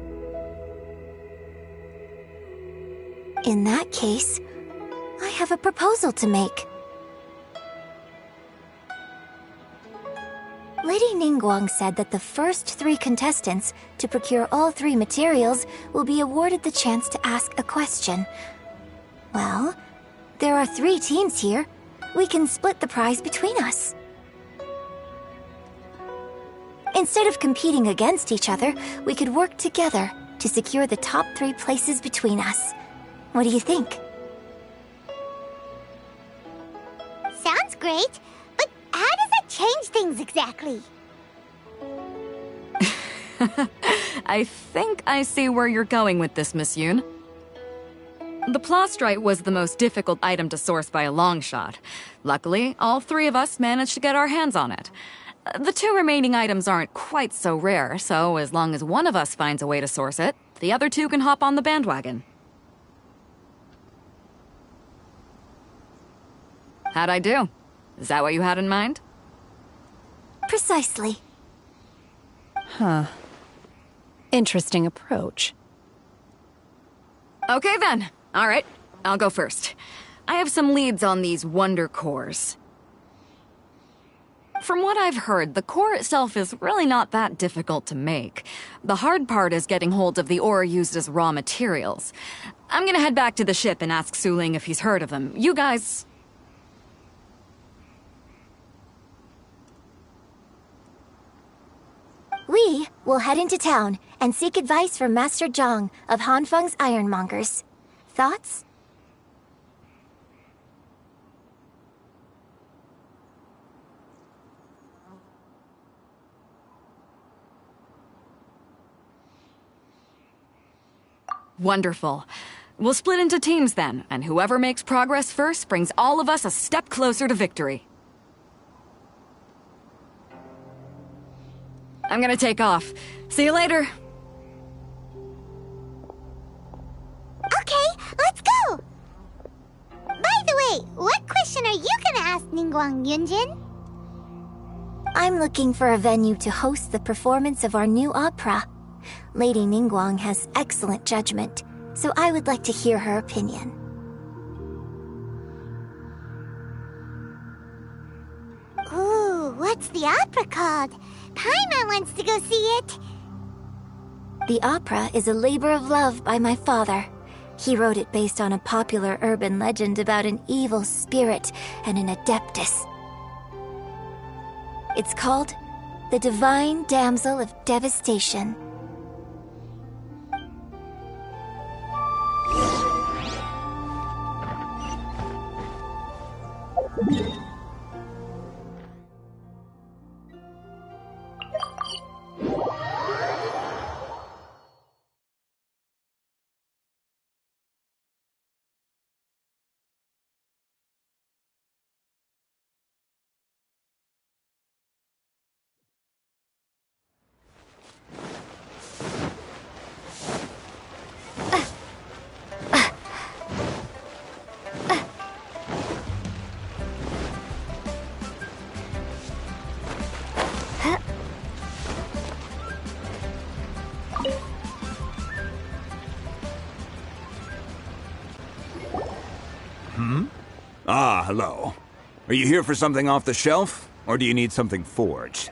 In that case, I have a proposal to make. Lady Ningguang said that the first 3 contestants to procure all 3 materials will be awarded the chance to ask a question. Well, there are 3 teams here. We can split the prize between us. Instead of competing against each other, we could work together to secure the top 3 places between us. What do you think? Sounds great, but how does it change things exactly? I think I see where you're going with this, Miss Yun. The Plostrite was the most difficult item to source by a long shot. Luckily, all 3 of us managed to get our hands on it. The 2 remaining items aren't quite so rare, so as long as one of us finds a way to source it, the other 2 can hop on the bandwagon. How'd I do? Is that what you had in mind? Precisely. Huh. Interesting approach. Okay then. All right, I'll go first. I have some leads on these wonder cores. From what I've heard, the core itself is really not that difficult to make. The hard part is getting hold of the ore used as raw materials. I'm gonna head back to the ship and ask Su Ling if he's heard of them. You guys... We will head into town and seek advice from Master Zhang of Hanfeng's Ironmongers. Thoughts? Wonderful. We'll split into teams then, and whoever makes progress first brings all of us a step closer to victory. I'm gonna take off. See you later. Okay, let's go! By the way, what question are you gonna ask Ningguang, Yunjin? I'm looking for a venue to host the performance of our new opera. Lady Ningguang has excellent judgment, so I would like to hear her opinion. Ooh, what's the opera called? Paimon wants to go see it. The opera is a labor of love by my father. He wrote it based on a popular urban legend about an evil spirit and an adeptus. It's called The Divine Damsel of Devastation. Ah, hello. Are you here for something off the shelf, or do you need something forged?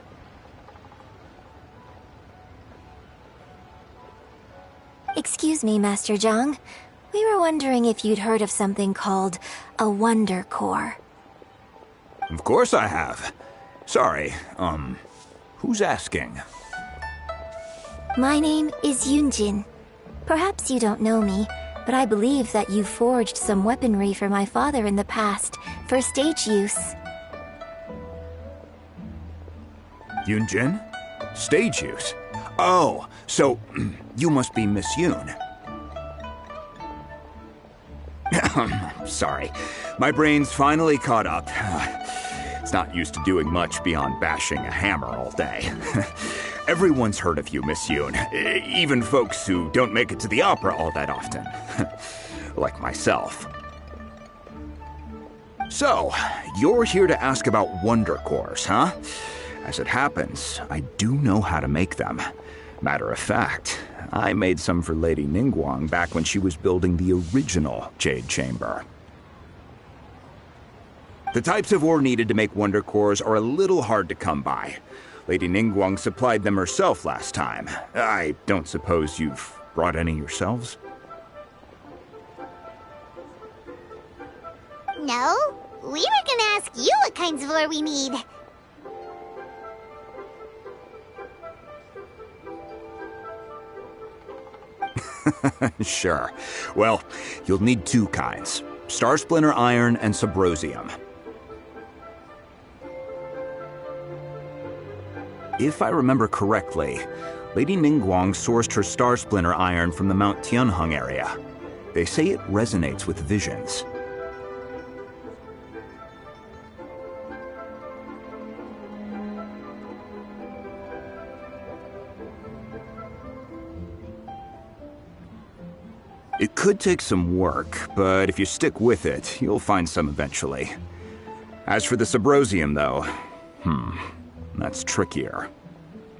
Excuse me, Master Zhang. We were wondering if you'd heard of something called a Wonder Core. Of course I have. Sorry, who's asking? My name is Yunjin. Perhaps you don't know me, but I believe that you forged some weaponry for my father in the past, for stage use. Yunjin? Stage use? Oh, so you must be Miss Yoon. Sorry, my brain's finally caught up. It's not used to doing much beyond bashing a hammer all day. Everyone's heard of you, Miss Yoon. Even folks who don't make it to the opera all that often. Like myself. So, you're here to ask about Wonder Cores, huh? As it happens, I do know how to make them. Matter of fact, I made some for Lady Ningguang back when she was building the original Jade Chamber. The types of ore needed to make Wonder Cores are a little hard to come by. Lady Ningguang supplied them herself last time. I don't suppose you've brought any yourselves? No, we were gonna ask you what kinds of ore we need. Sure. Well, you'll need two kinds. Star Splinter Iron and Subrosium. If I remember correctly, Lady Ningguang sourced her Star Splinter Iron from the Mount Tianheng area. They say it resonates with visions. It could take some work, but if you stick with it, you'll find some eventually. As for the Subrosium, though, that's trickier.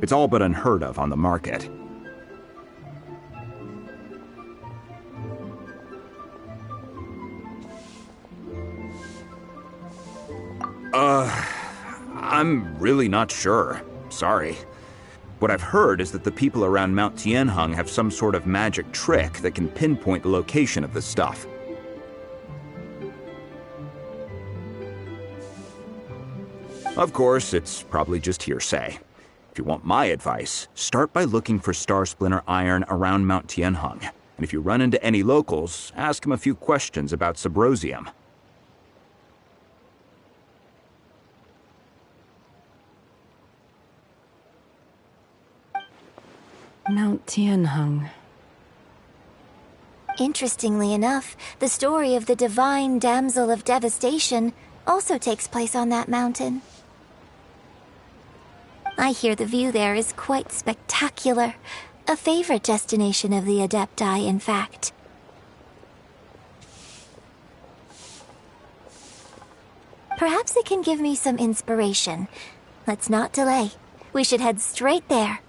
It's all but unheard of on the market. I'm really not sure. Sorry. What I've heard is that the people around Mount Tianheng have some sort of magic trick that can pinpoint the location of the stuff. Of course, it's probably just hearsay. If you want my advice, start by looking for Star Splinter Iron around Mount Tianheng. And if you run into any locals, ask them a few questions about Subrosium. Mount Tianheng. Interestingly enough, the story of the Divine Damsel of Devastation also takes place on that mountain. I hear the view there is quite spectacular. A favorite destination of the Adepti, in fact. Perhaps it can give me some inspiration. Let's not delay. We should head straight there.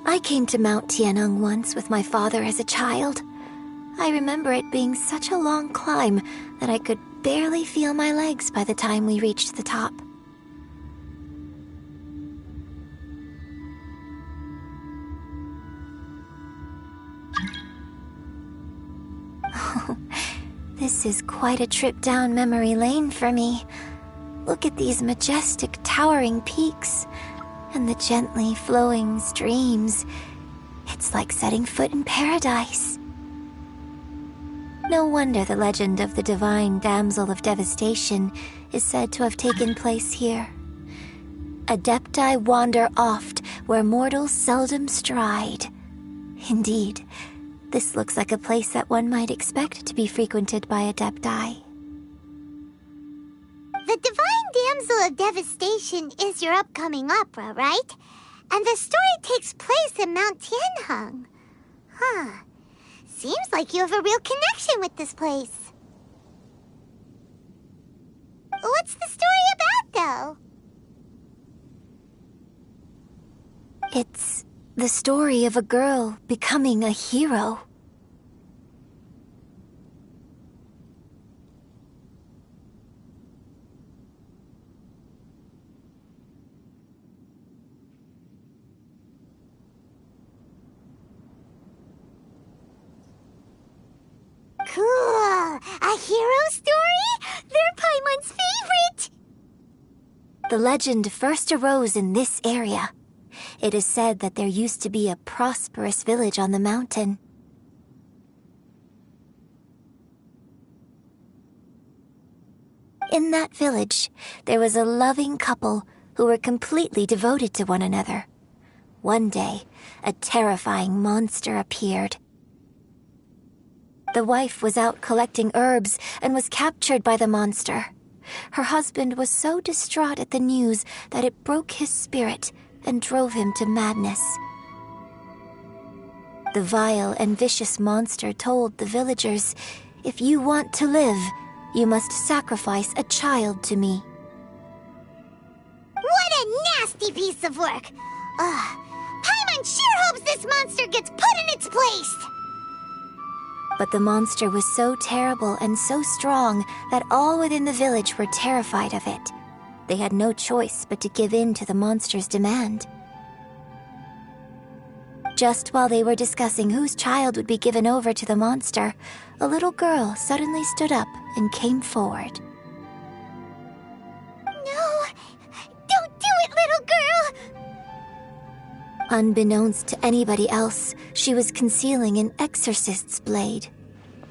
I came to Mount Tianeng once with my father as a child. I remember it being such a long climb that I could barely feel my legs by the time we reached the top. Oh, this is quite a trip down memory lane for me. Look at these majestic, towering peaks. And the gently flowing streams. It's like setting foot in paradise. No wonder the legend of the divine damsel of devastation is said to have taken place here. Adepti wander oft where mortals seldom stride. Indeed, this looks like a place that one might expect to be frequented by Adepti. The Divine Damsel of Devastation is your upcoming opera, right? And the story takes place in Mount Tianheng. Huh. Seems like you have a real connection with this place. What's the story about, though? It's the story of a girl becoming a hero. Cool! A hero story? They're Paimon's favorite! The legend first arose in this area. It is said that there used to be a prosperous village on the mountain. In that village, there was a loving couple who were completely devoted to one another. One day, a terrifying monster appeared. The wife was out collecting herbs and was captured by the monster. Her husband was so distraught at the news that it broke his spirit and drove him to madness. The vile and vicious monster told the villagers, "If you want to live, you must sacrifice a child to me." What a nasty piece of work! Paimon sure hopes this monster gets put in its place! But the monster was so terrible and so strong that all within the village were terrified of it. They had no choice but to give in to the monster's demand. Just while they were discussing whose child would be given over to the monster, a little girl suddenly stood up and came forward. No! Don't do it, little girl! Unbeknownst to anybody else, she was concealing an exorcist's blade.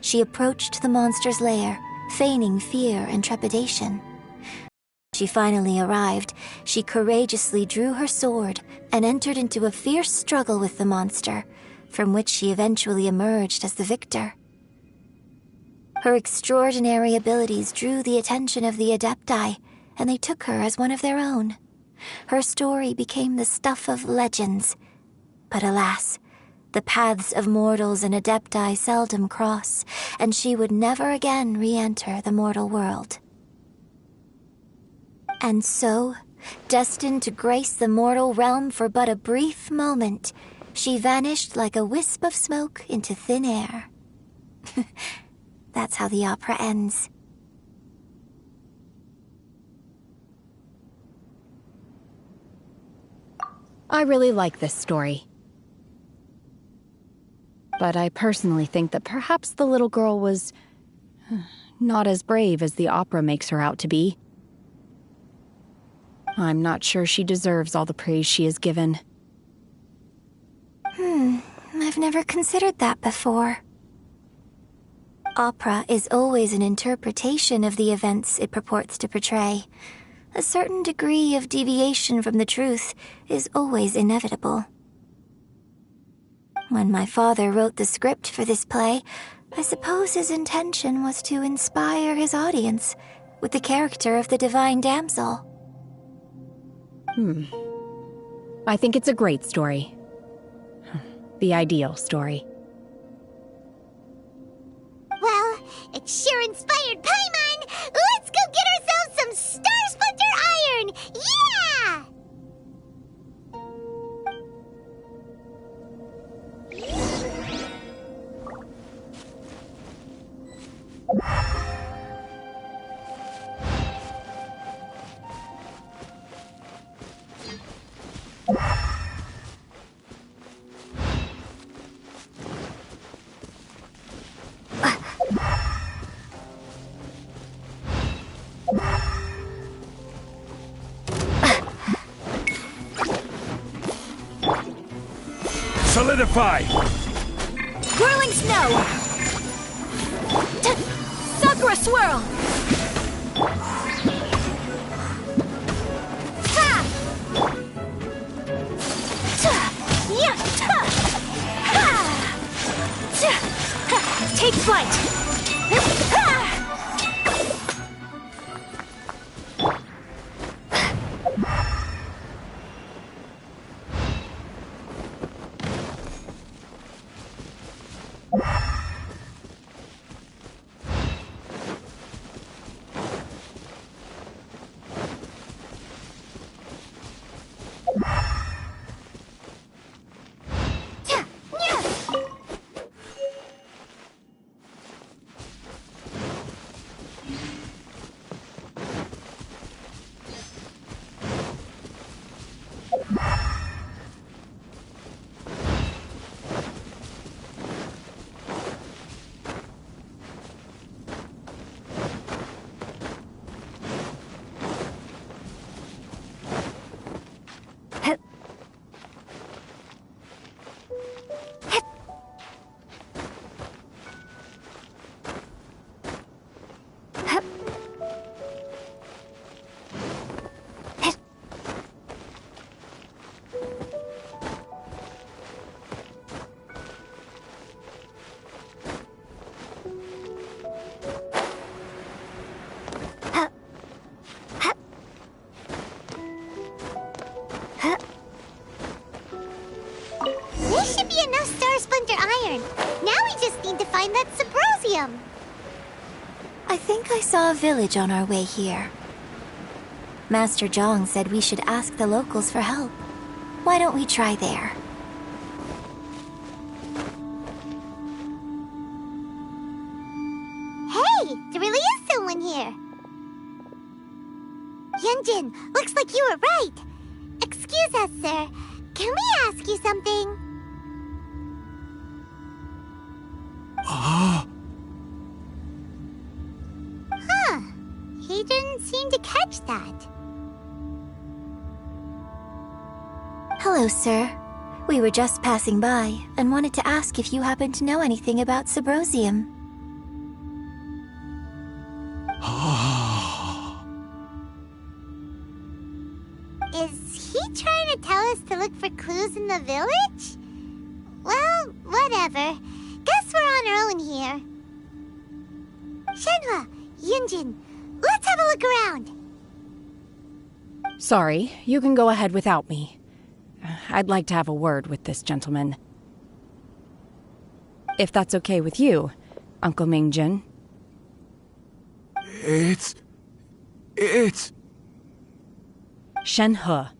She approached the monster's lair, feigning fear and trepidation. She finally arrived. She courageously drew her sword and entered into a fierce struggle with the monster, from which she eventually emerged as the victor. Her extraordinary abilities drew the attention of the Adepti, and they took her as one of their own. Her story became the stuff of legends. But alas, the paths of mortals and Adepti seldom cross, and she would never again re-enter the mortal world. And so, destined to grace the mortal realm for but a brief moment, she vanished like a wisp of smoke into thin air. That's how the opera ends. I really like this story. But I personally think that perhaps the little girl was not as brave as the opera makes her out to be. I'm not sure she deserves all the praise she is given. I've never considered that before. Opera is always an interpretation of the events it purports to portray. A certain degree of deviation from the truth is always inevitable. When my father wrote the script for this play, I suppose his intention was to inspire his audience with the character of the divine damsel. I think it's a great story. The ideal story. Well, it sure inspired Paimon! Let's go get ourselves some Star Splinter Iron! Yeah! Solidify! Whirling snow! Sakura swirl! Ha! Yeah! Ha! Take flight! I think I saw a village on our way here. Master Zhang said we should ask the locals for help. Why don't we try there? Hey, there really is someone here. Yunjin, looks like you were right. Excuse us, sir. Can we ask you something? He didn't seem to catch that. Hello, sir. We were just passing by and wanted to ask if you happen to know anything about Subrosium. Is he trying to tell us to look for clues in the village? Well, whatever. Guess we're on our own here. Shenhua, Yunjin, let's have a look around. Sorry, you can go ahead without me. I'd like to have a word with this gentleman. If that's okay with you, Uncle Mingjin. It's... Shenhe.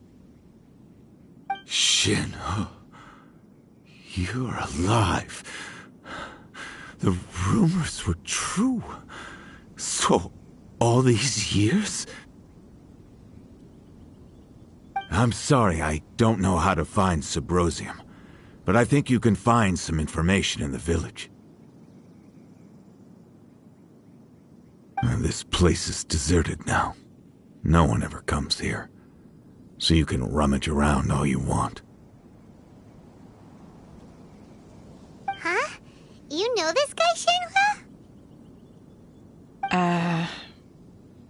Shenhe. You're alive. The rumors were true. So, all these years? I'm sorry, I don't know how to find Subrosium, but I think you can find some information in the village. This place is deserted now. No one ever comes here. so you can rummage around all you want. Huh? You know this guy, Shenhua?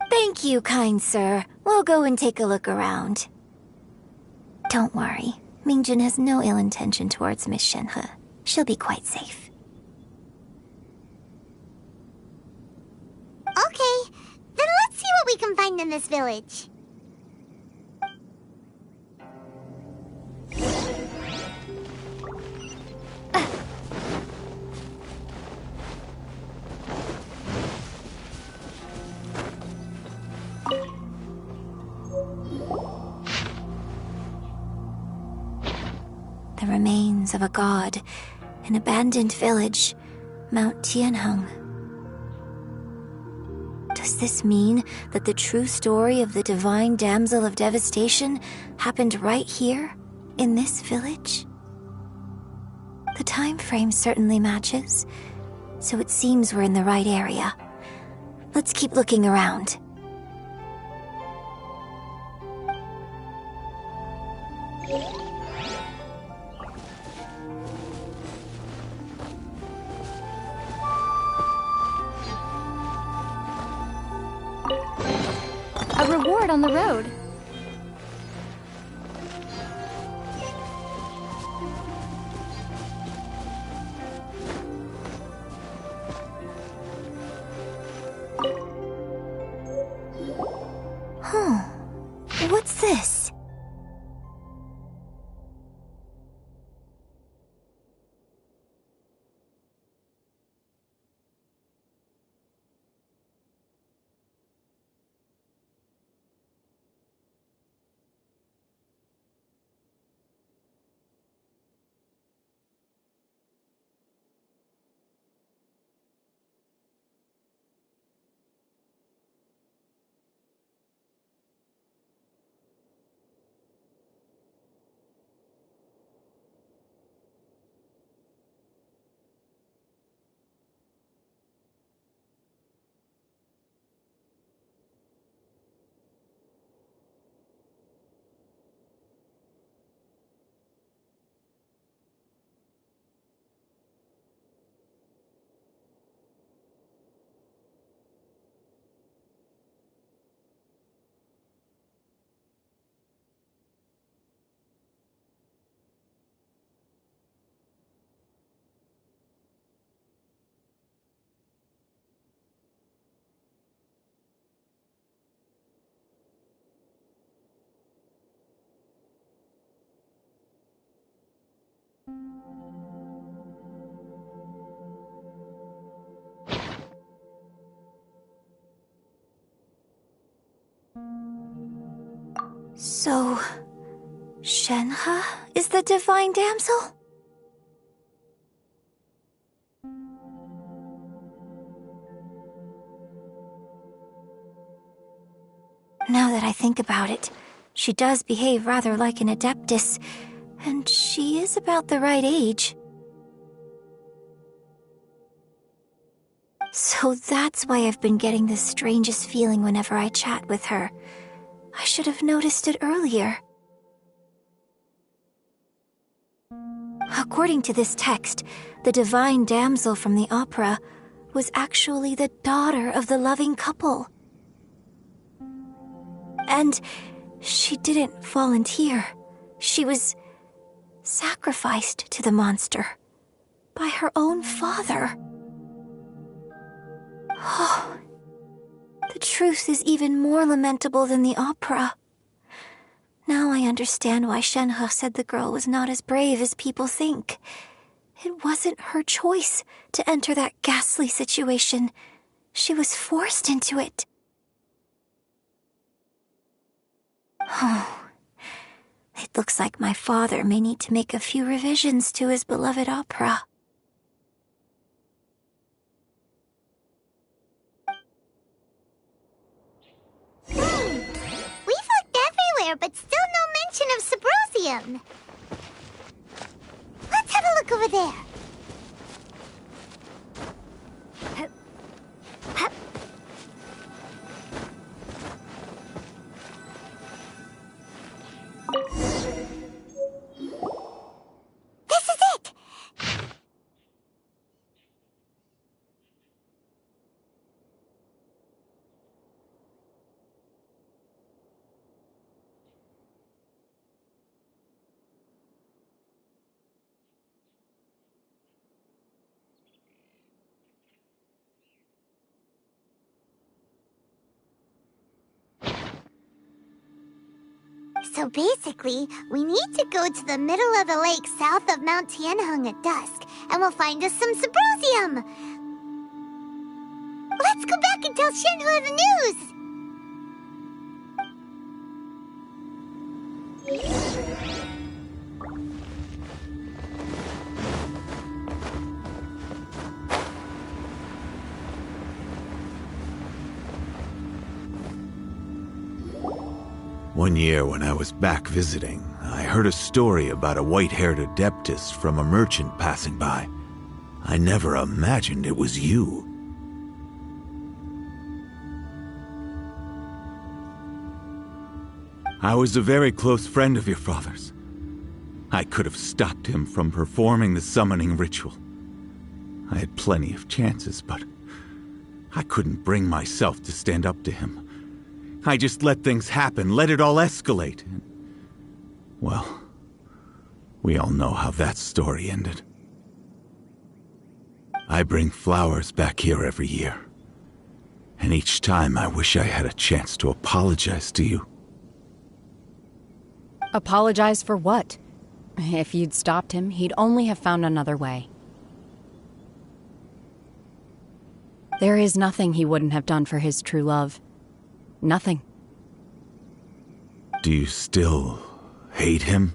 Thank you, kind sir. We'll go and take a look around. Don't worry. Mingjun has no ill intention towards Miss Shenhe. She'll be quite safe. Okay, then let's see what we can find in this village. The remains of a god, an abandoned village, Mount Tianheng. Does this mean that the true story of the divine damsel of devastation happened right here, in this village? The time frame certainly matches, so it seems we're in the right area. Let's keep looking around. A reward on the road. Huh. What's this? So, Shenhe is the divine damsel? Now that I think about it, she does behave rather like an adeptus, and she is about the right age. So that's why I've been getting the strangest feeling whenever I chat with her. I should have noticed it earlier. According to this text, the divine damsel from the opera was actually the daughter of the loving couple. And she didn't volunteer. She was sacrificed to the monster by her own father. Oh, the truth is even more lamentable than the opera. Now I understand why Shenhe said the girl was not as brave as people think. It wasn't her choice to enter that ghastly situation. She was forced into it. Oh, it looks like my father may need to make a few revisions to his beloved opera. We've looked everywhere, but still no mention of Subrosium. Let's have a look over there. So basically, we need to go to the middle of the lake south of Mount Tianheng at dusk, and we'll find us some Subrosium. Let's go back and tell Shenhua the news! One year when I was back visiting, I heard a story about a white-haired adeptus from a merchant passing by. I never imagined it was you. I was a very close friend of your father's. I could have stopped him from performing the summoning ritual. I had plenty of chances, but I couldn't bring myself to stand up to him. I just let things happen, let it all escalate. Well, we all know how that story ended. I bring flowers back here every year. And each time I wish I had a chance to apologize to you. Apologize for what? If you'd stopped him, he'd only have found another way. There is nothing he wouldn't have done for his true love. Nothing. Do you still hate him?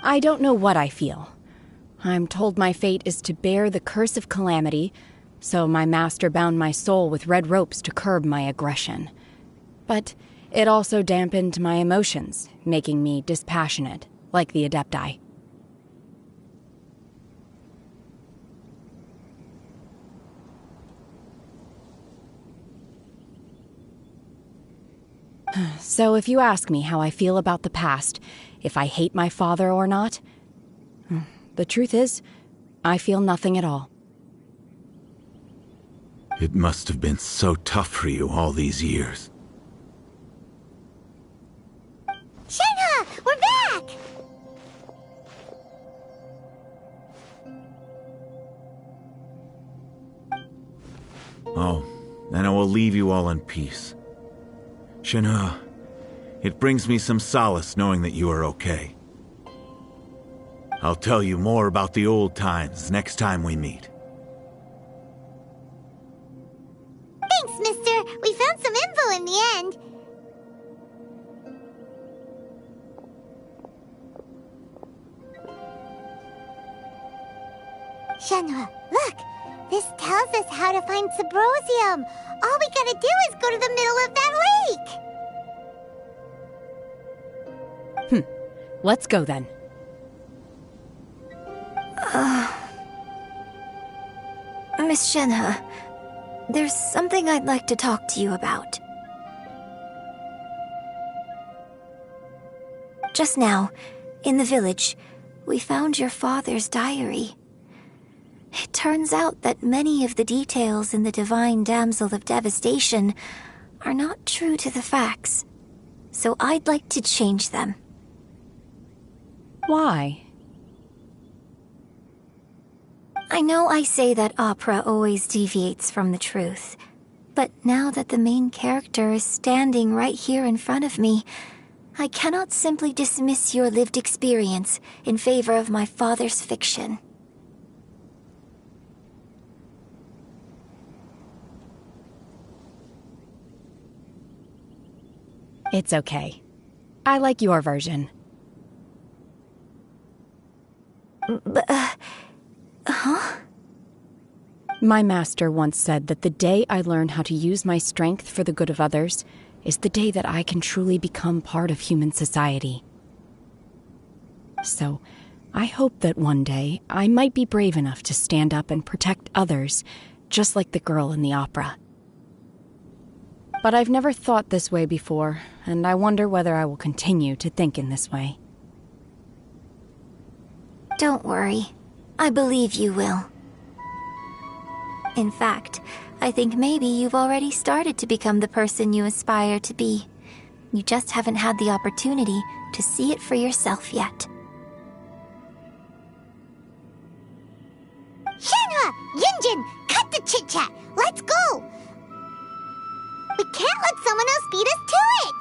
I don't know what I feel. I'm told my fate is to bear the curse of calamity, so my master bound my soul with red ropes to curb my aggression. But it also dampened my emotions, making me dispassionate, like the Adepti. So if you ask me how I feel about the past, if I hate my father or not, the truth is, I feel nothing at all. It must have been so tough for you all these years. Shenhua, we're back! Oh, and I will leave you all in peace. Shenhua, it brings me some solace knowing that you are okay. I'll tell you more about the old times next time we meet. Thanks, mister. We found some info in the end. Shenhua, look! This tells us how to find Subrosium. All we gotta do is go to the middle of that lake! Let's go then. Miss Shenhua, there's something I'd like to talk to you about. Just now, in the village, we found your father's diary. It turns out that many of the details in the Divine Damsel of Devastation are not true to the facts, so I'd like to change them. Why? I know I say that opera always deviates from the truth, but now that the main character is standing right here in front of me, I cannot simply dismiss your lived experience in favor of my father's fiction. It's okay. I like your version. Huh? My master once said that the day I learn how to use my strength for the good of others is the day that I can truly become part of human society. So, I hope that one day I might be brave enough to stand up and protect others, just like the girl in the opera. But I've never thought this way before, and I wonder whether I will continue to think in this way. Don't worry. I believe you will. In fact, I think maybe you've already started to become the person you aspire to be. You just haven't had the opportunity to see it for yourself yet. Shenhua! Yunjin! Cut the chit-chat! Let's go! We can't let someone else beat us to it!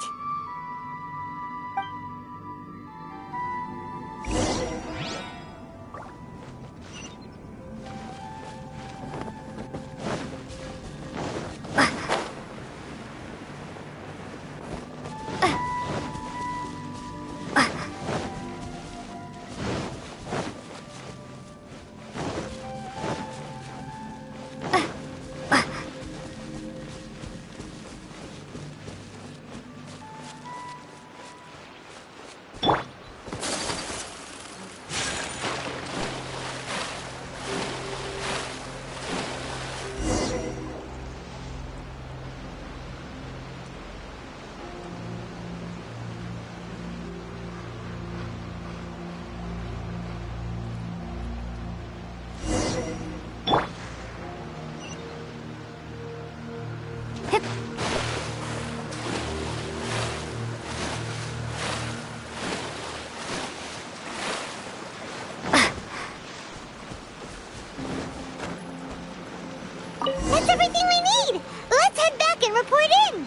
That's everything we need! Let's head back and report in!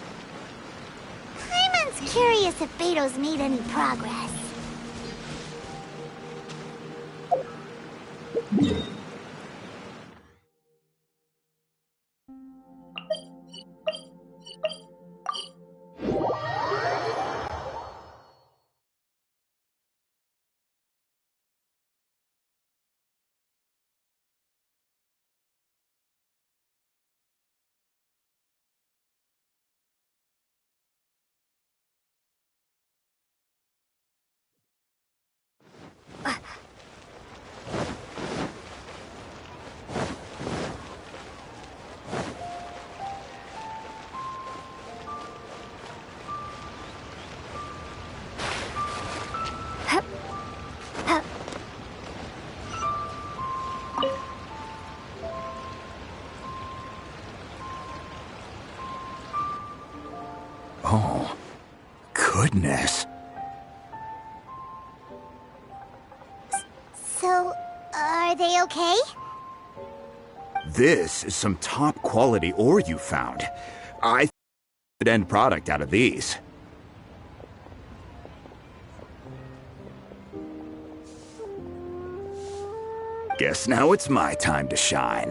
Hyman's curious if Beto's made any progress. Oh, goodness. So, are they okay? This is some top quality ore you found. I could end product out of these. Guess now it's my time to shine.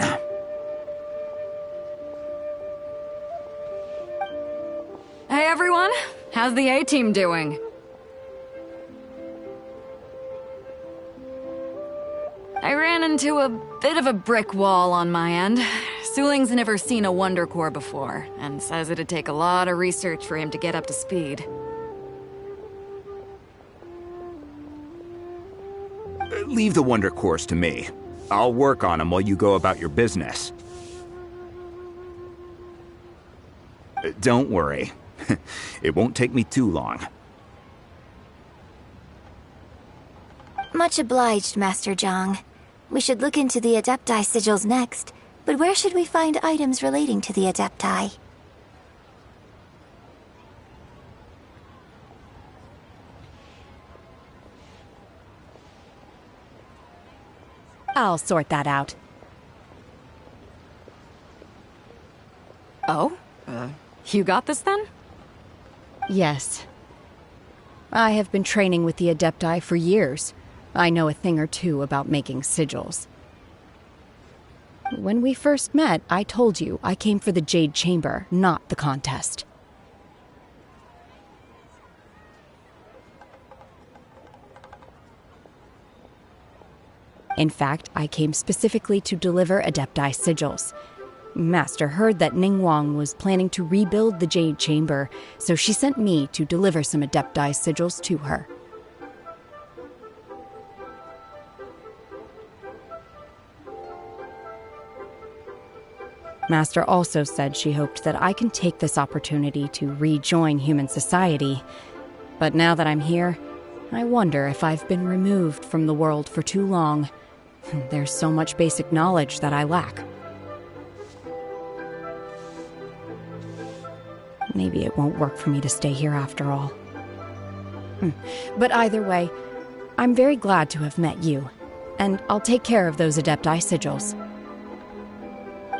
Hey everyone, how's the A-team doing? I ran into a bit of a brick wall on my end. Suling's never seen a Wonder Core before, and says it'd take a lot of research for him to get up to speed. Leave the Wonder Cores to me. I'll work on them while you go about your business. Don't worry. It won't take me too long. Much obliged, Master Zhang. We should look into the Adepti sigils next, but where should we find items relating to the Adepti? I'll sort that out. Oh? You got this then? Yes. I have been training with the Adepti for years. I know a thing or two about making sigils. When we first met, I told you I came for the Jade Chamber, not the contest. In fact, I came specifically to deliver Adepti sigils. Master heard that Ningguang was planning to rebuild the Jade Chamber, so she sent me to deliver some Adepti sigils to her. Master also said she hoped that I can take this opportunity to rejoin human society. But now that I'm here, I wonder if I've been removed from the world for too long. There's so much basic knowledge that I lack. Maybe it won't work for me to stay here after all. But either way, I'm very glad to have met you, and I'll take care of those Adepti sigils.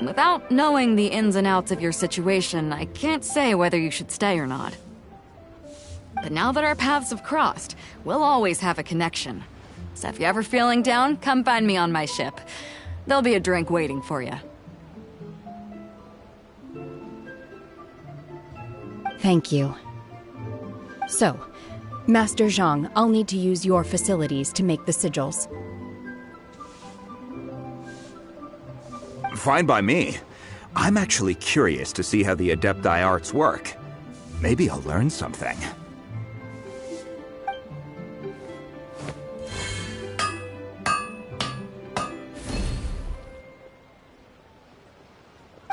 Without knowing the ins and outs of your situation, I can't say whether you should stay or not. But now that our paths have crossed, we'll always have a connection. So if you're ever feeling down, come find me on my ship. There'll be a drink waiting for you. Thank you. So, Master Zhang, I'll need to use your facilities to make the sigils. Fine by me. I'm actually curious to see how the Adepti arts work. Maybe I'll learn something.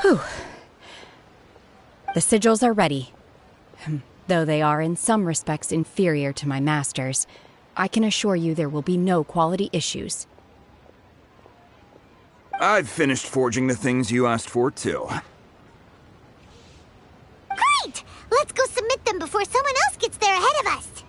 Whew. The sigils are ready. Though they are in some respects inferior to my master's, I can assure you there will be no quality issues. I've finished forging the things you asked for, too. Great! Let's go submit them before someone else gets there ahead of us!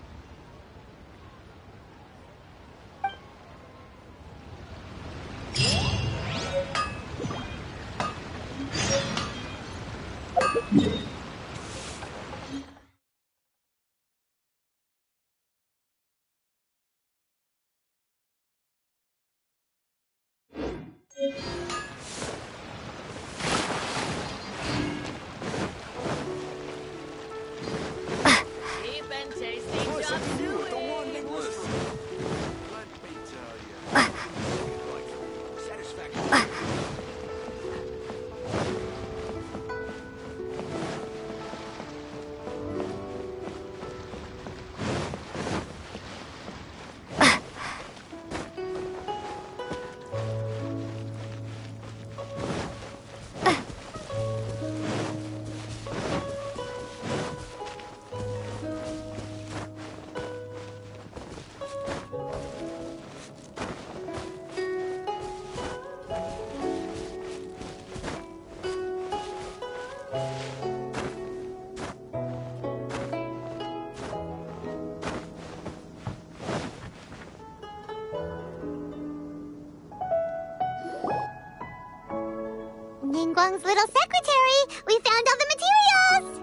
Ningguang's little secretary! We found all the materials!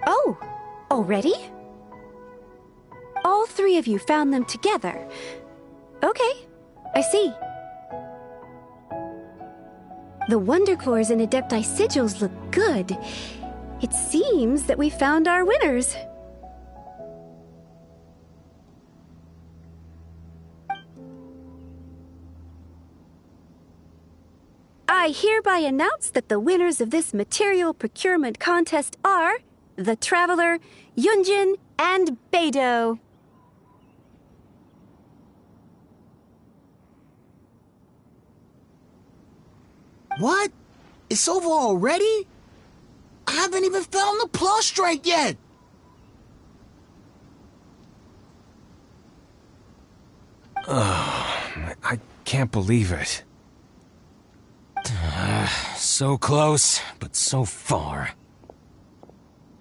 Oh, already? All three of you found them together. Okay, I see. The Wonder Cores and Adepti sigils look good. It seems that we found our winners. I hereby announce that the winners of this material procurement contest are the Traveler, Yunjin, and Beidou. What? It's over already? I haven't even found the plus strike yet! I can't believe it. So close, but so far.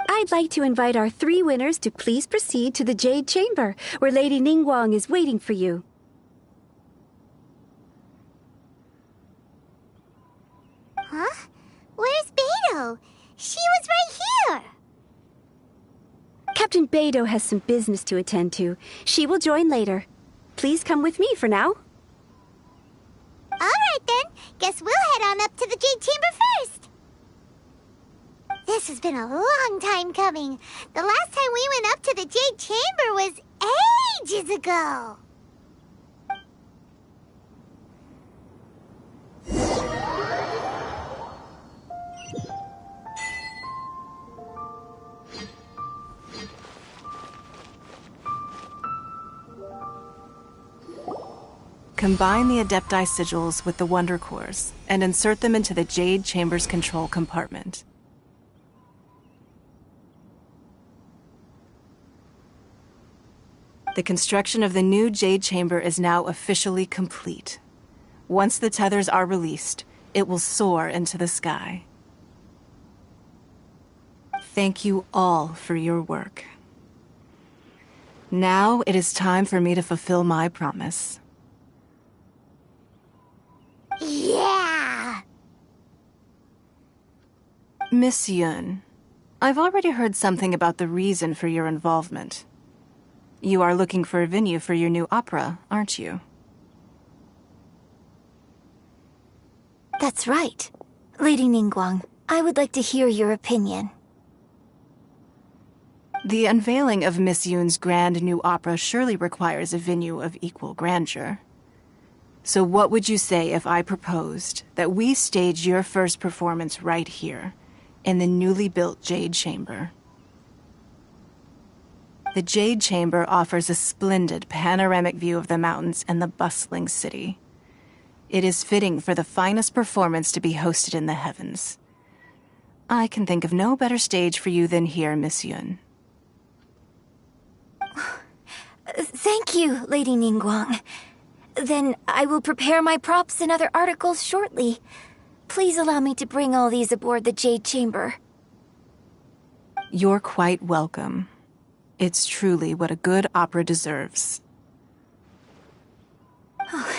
I'd like to invite our three winners to please proceed to the Jade Chamber, where Lady Ningguang is waiting for you. Huh? Where's Beidou? She was right here! Captain Beidou has some business to attend to. She will join later. Please come with me for now. Alright then, guess we'll head on up to the Jade Chamber first! This has been a long time coming. The last time we went up to the Jade Chamber was ages ago! Combine the Adepti sigils with the Wonder Cores and insert them into the Jade Chamber's control compartment. The construction of the new Jade Chamber is now officially complete. Once the tethers are released, it will soar into the sky. Thank you all for your work. Now it is time for me to fulfill my promise. Yeah! Miss Yun, I've already heard something about the reason for your involvement. You are looking for a venue for your new opera, aren't you? That's right. Lady Ningguang, I would like to hear your opinion. The unveiling of Miss Yun's grand new opera surely requires a venue of equal grandeur. So what would you say if I proposed that we stage your first performance right here, in the newly built Jade Chamber? The Jade Chamber offers a splendid panoramic view of the mountains and the bustling city. It is fitting for the finest performance to be hosted in the heavens. I can think of no better stage for you than here, Miss Yun. Thank you, Lady Ningguang. Then I will prepare my props and other articles shortly. Please allow me to bring all these aboard the Jade Chamber. You're quite welcome. It's truly what a good opera deserves. Oh,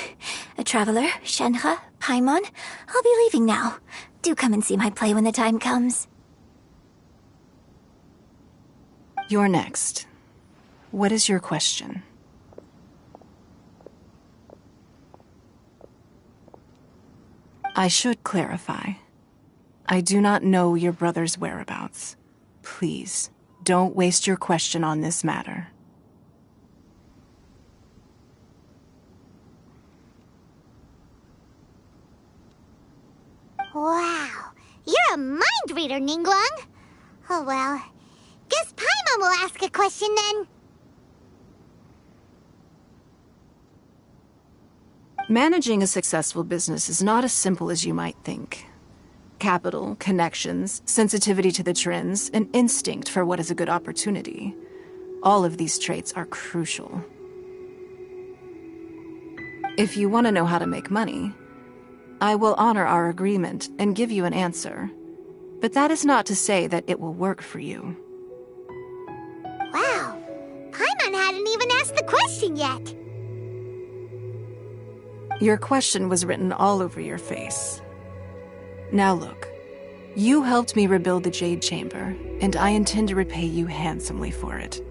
a traveler, Shenhe, Paimon, I'll be leaving now. Do come and see my play when the time comes. You're next. What is your question? I should clarify. I do not know your brother's whereabouts. Please, don't waste your question on this matter. Wow, you're a mind reader, Ningguang. Oh well, guess Paimon will ask a question then. Managing a successful business is not as simple as you might think. Capital, connections, sensitivity to the trends, and instinct for what is a good opportunity. All of these traits are crucial. If you want to know how to make money, I will honor our agreement and give you an answer. But that is not to say that it will work for you. Wow, Paimon hadn't even asked the question yet. Your question was written all over your face. Now look, you helped me rebuild the Jade Chamber, and I intend to repay you handsomely for it.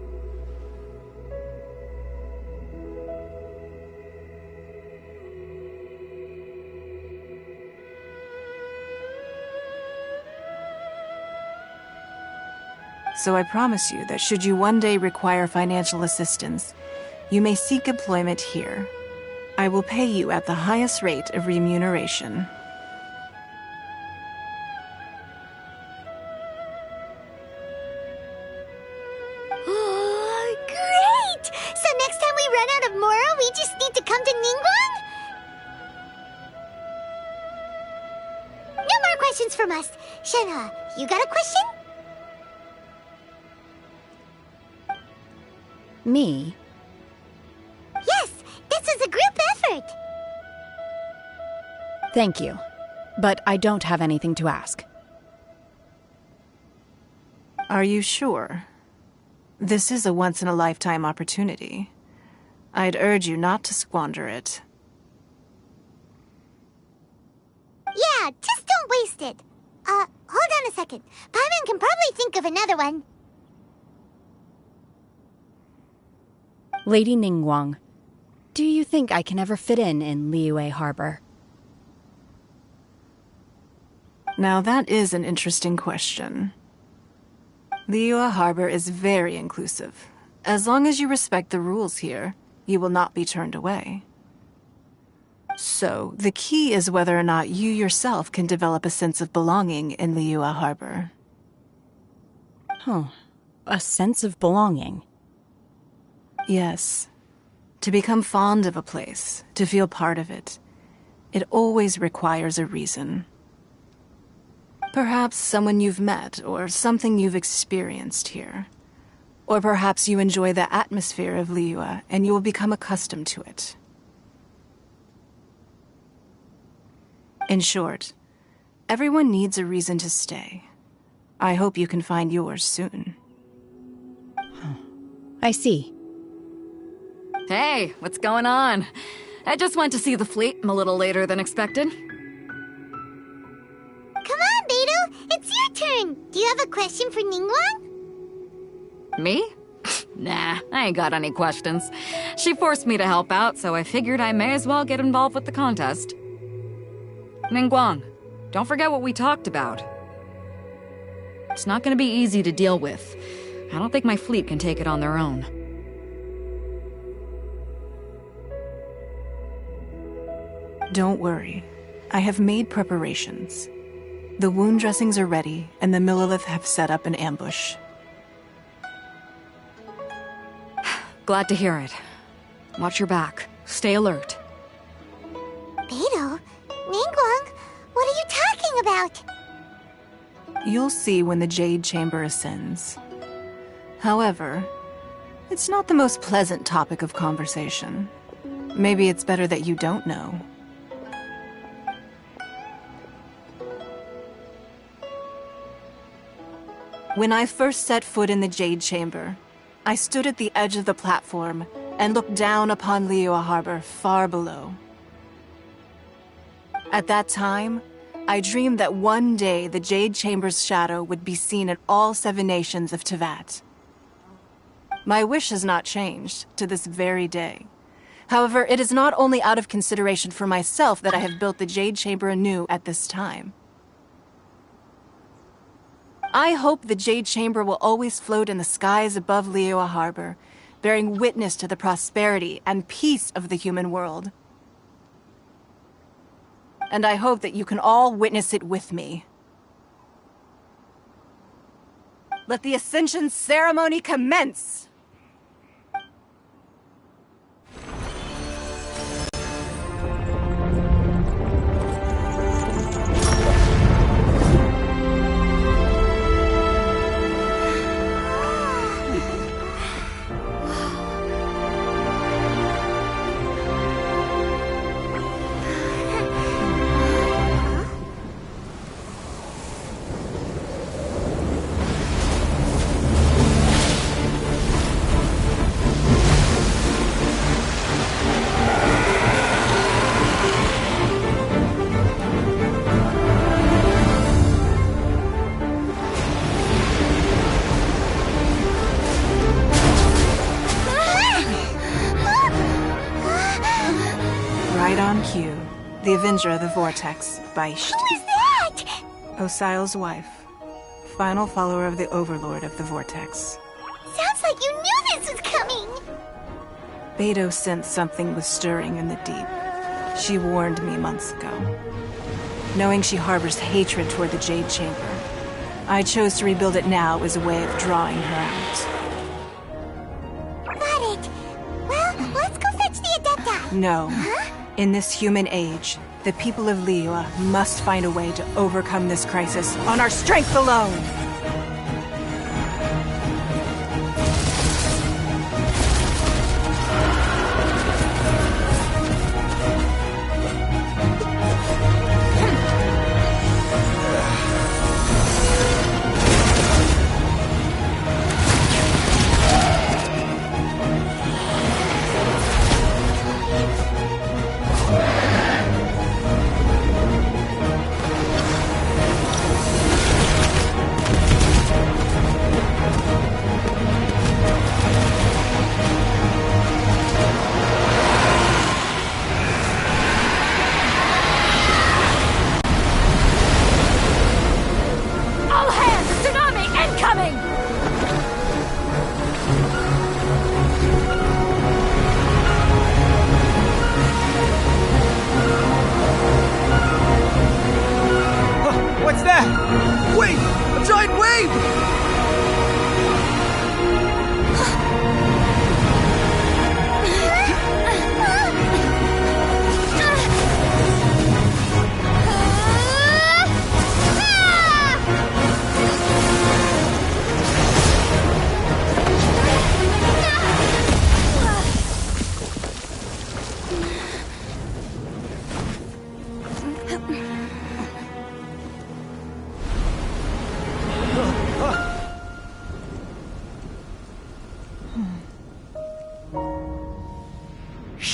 So I promise you that should you one day require financial assistance, you may seek employment here. I will pay you at the highest rate of remuneration. Oh, great! So next time we run out of Mora, we just need to come to Ningguang? No more questions from us. Shenhe, you got a question? Me? Yes, this is a group effort. Thank you. But I don't have anything to ask. Are you sure? This is a once-in-a-lifetime opportunity. I'd urge you not to squander it. Yeah, just don't waste it. Hold on a second. Paimon can probably think of another one. Lady Ningguang, do you think I can ever fit in Liyue Harbor? Now that is an interesting question. Liyue Harbor is very inclusive. As long as you respect the rules here, you will not be turned away. So, the key is whether or not you yourself can develop a sense of belonging in Liyue Harbor. Huh. A sense of belonging? Yes. To become fond of a place, to feel part of it, it always requires a reason. Perhaps someone you've met, or something you've experienced here. Or perhaps you enjoy the atmosphere of Liyue, and you will become accustomed to it. In short, everyone needs a reason to stay. I hope you can find yours soon. I see. Hey, what's going on? I just went to see the fleet. I'm a little later than expected. Come on, Beidou! It's your turn! Do you have a question for Ningguang? Me? Nah, I ain't got any questions. She forced me to help out, so I figured I may as well get involved with the contest. Ningguang, don't forget what we talked about. It's not gonna be easy to deal with. I don't think my fleet can take it on their own. Don't worry. I have made preparations. The wound dressings are ready, and the Millelith have set up an ambush. Glad to hear it. Watch your back. Stay alert. Beidou? Ningguang? What are you talking about? You'll see when the Jade Chamber ascends. However, it's not the most pleasant topic of conversation. Maybe it's better that you don't know. When I first set foot in the Jade Chamber, I stood at the edge of the platform and looked down upon Liyue Harbor far below. At that time, I dreamed that one day the Jade Chamber's shadow would be seen in all 7 nations of Teyvat. My wish has not changed to this very day. However, it is not only out of consideration for myself that I have built the Jade Chamber anew at this time. I hope the Jade Chamber will always float in the skies above Liyue Harbor, bearing witness to the prosperity and peace of the human world. and I hope that you can all witness it with me. Let the Ascension ceremony commence! Right on cue. The Avenger of the Vortex, Beisht. Who is that? Osial's wife. Final follower of the Overlord of the Vortex. Sounds like you knew this was coming! Beidou sensed something was stirring in the deep. She warned me months ago. Knowing she harbors hatred toward the Jade Chamber, I chose to rebuild it now as a way of drawing her out. Got it. Well, let's go fetch the Adepti. No. Huh? In this human age, the people of Liyue must find a way to overcome this crisis on our strength alone! What's that? Wait! A giant wave!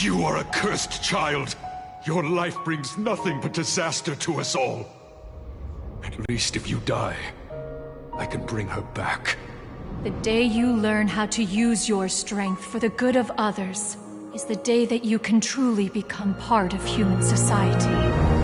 You are a cursed child. Your life brings nothing but disaster to us all. At least if you die, I can bring her back. The day you learn how to use your strength for the good of others is the day that you can truly become part of human society.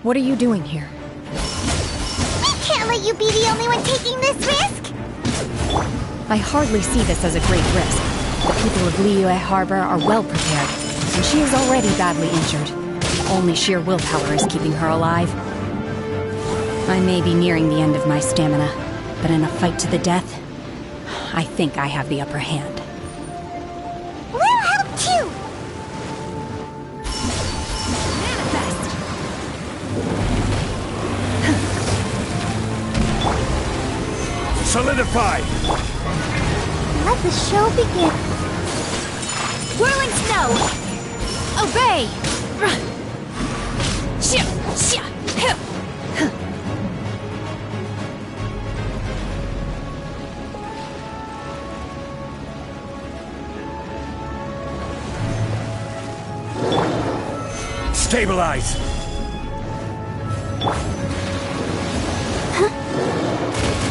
What are you doing here? We can't let you be the only one taking this risk! I hardly see this as a great risk. people of Liyue Harbor are well prepared, and she is already badly injured. Only sheer willpower is keeping her alive. I may be nearing the end of my stamina, but in a fight to the death, I think I have the upper hand. We'll help too! Solidify! Let the show begin. Whirling snow! Obey! Stabilize!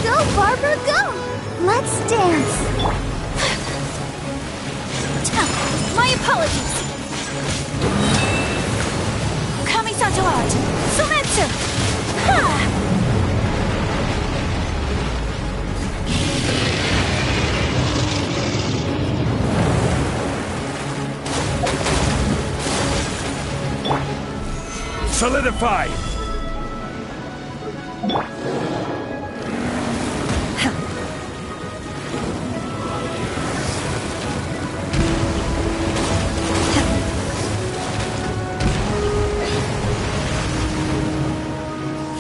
Go, Barbara, go! Let's dance! My apologies! Kamisato art! Sumetsu! Ha! Solidify!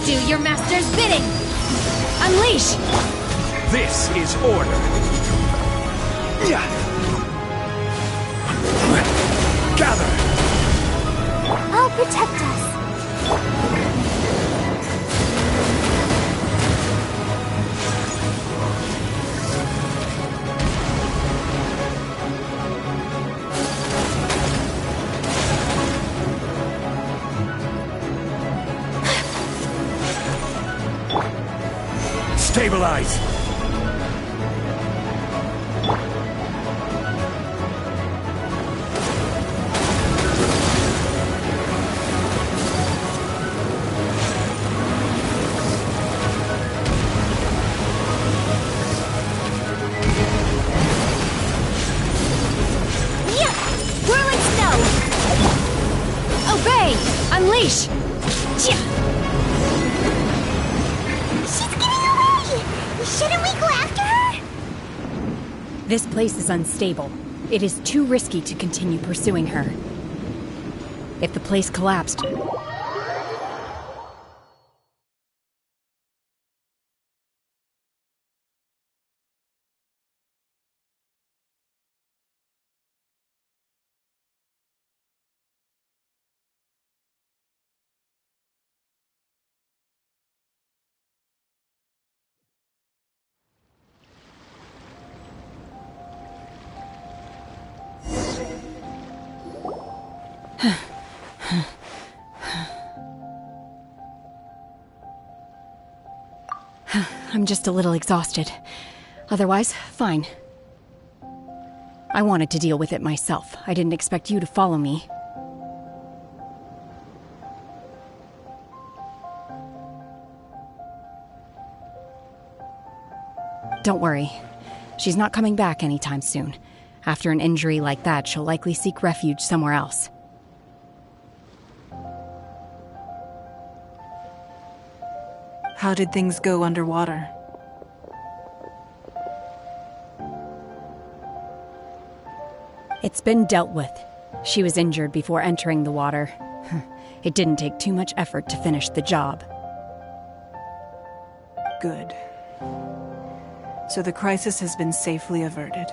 Do your master's bidding! Unleash! This is order! Gather! I'll protect us. Stabilize! Whirling snow! Obey! Unleash! She's getting away! Shouldn't we go after her? This place is unstable. It is too risky to continue pursuing her. If the place collapsed, I'm just a little exhausted. Otherwise, fine. I wanted to deal with it myself. I didn't expect you to follow me. Don't worry. She's not coming back anytime soon. After an injury like that, she'll likely seek refuge somewhere else. How did things go underwater? It's been dealt with. She was injured before entering the water. It didn't take too much effort to finish the job. Good. So the crisis has been safely averted.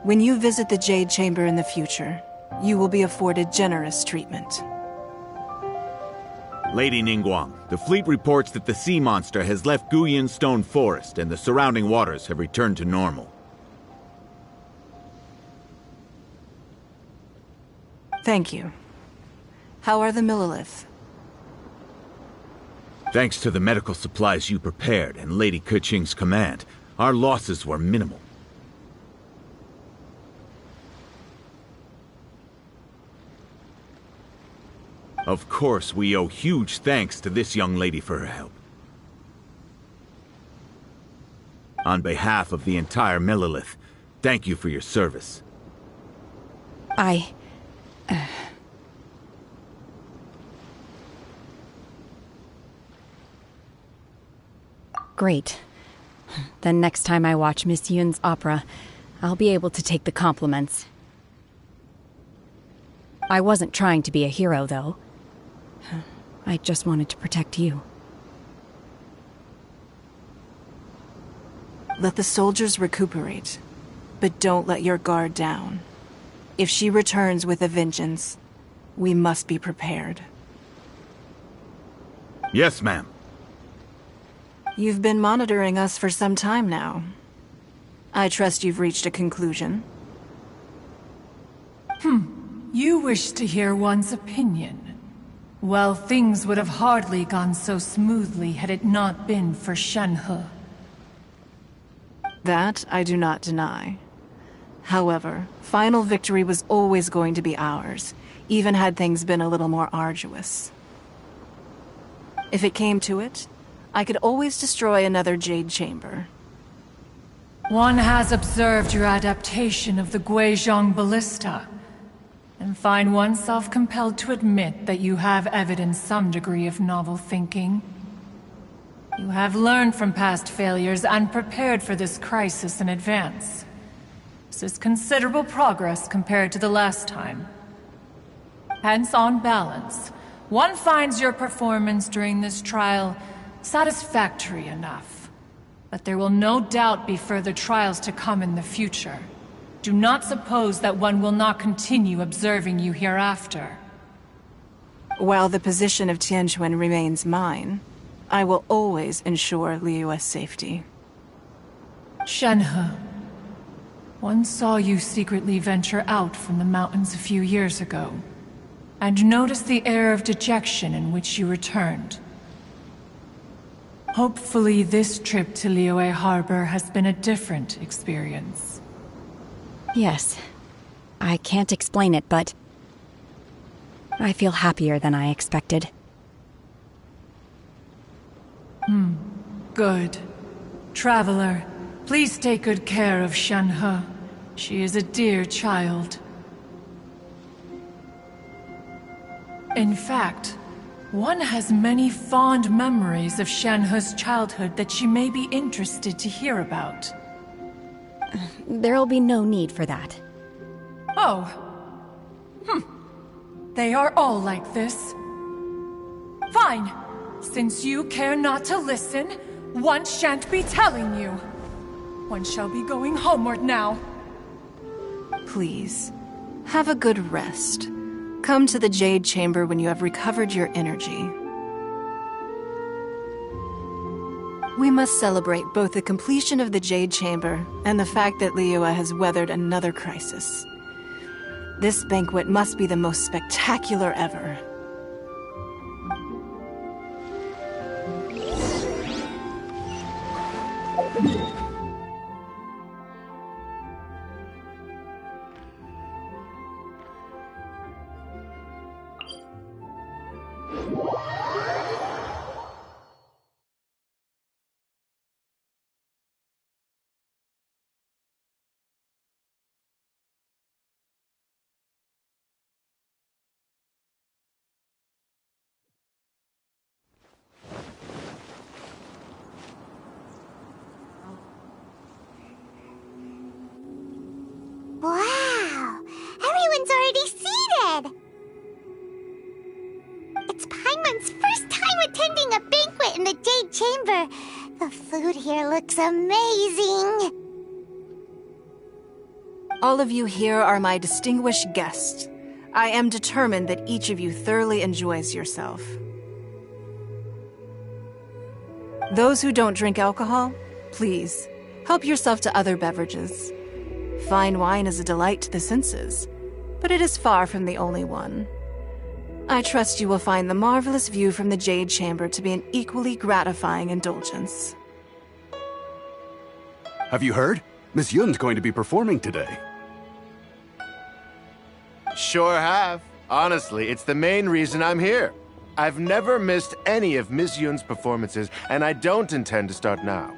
When you visit the Jade Chamber in the future, you will be afforded generous treatment. Lady Ningguang, the fleet reports that the sea monster has left Guyan Stone Forest and the surrounding waters have returned to normal. Thank you. How are the Millilith? Thanks to the medical supplies you prepared and Lady Keqing's command, our losses were minimal. Of course, we owe huge thanks to this young lady for her help. On behalf of the entire Millilith, Thank you for your service. Great. Then next time I watch Miss Yun's opera, I'll be able to take the compliments. I wasn't trying to be a hero, though. I just wanted to protect you. Let the soldiers recuperate, but don't let your guard down. If she returns with a vengeance, we must be prepared. Yes, ma'am. You've been monitoring us for some time now. I trust you've reached a conclusion. You wish to hear one's opinion. Well, things would have hardly gone so smoothly had it not been for Shenhe. That I do not deny. However, final victory was always going to be ours, even had things been a little more arduous. If it came to it, I could always destroy another Jade Chamber. One has observed your adaptation of the Guizhong Ballista, and find oneself compelled to admit that you have evidenced some degree of novel thinking. You have learned from past failures and prepared for this crisis in advance. This is considerable progress compared to the last time. Hence, on balance, one finds your performance during this trial satisfactory enough. But there will no doubt be further trials to come in the future. Do not suppose that one will not continue observing you hereafter. While the position of Tianquan remains mine, I will always ensure Liyue's safety. Shenhe, one saw you secretly venture out from the mountains a few years ago, and noticed the air of dejection in which you returned. Hopefully this trip to Liyue Harbor has been a different experience. Yes. I can't explain it, but I feel happier than I expected. Good. Traveler, please take good care of Shenhe. She is a dear child. In fact, one has many fond memories of Shenhe's childhood that she may be interested to hear about. There'll be no need for that. Oh. They are all like this. Fine. Since you care not to listen, one shan't be telling you. One shall be going homeward now. Please, have a good rest. Come to the Jade Chamber when you have recovered your energy. We must celebrate both the completion of the Jade Chamber and the fact that Liyue has weathered another crisis. This banquet must be the most spectacular ever. Wow! Everyone's already seated! It's Paimon's first time attending a banquet in the Jade Chamber. The food here looks amazing. All of you here are my distinguished guests. I am determined that each of you thoroughly enjoys yourself. Those who don't drink alcohol, please, help yourself to other beverages. Fine wine is a delight to the senses, but it is far from the only one. I trust you will find the marvelous view from the Jade Chamber to be an equally gratifying indulgence. Have you heard? Miss Yun's going to be performing today. Sure have. Honestly, it's the main reason I'm here. I've never missed any of Miss Yun's performances, and I don't intend to start now.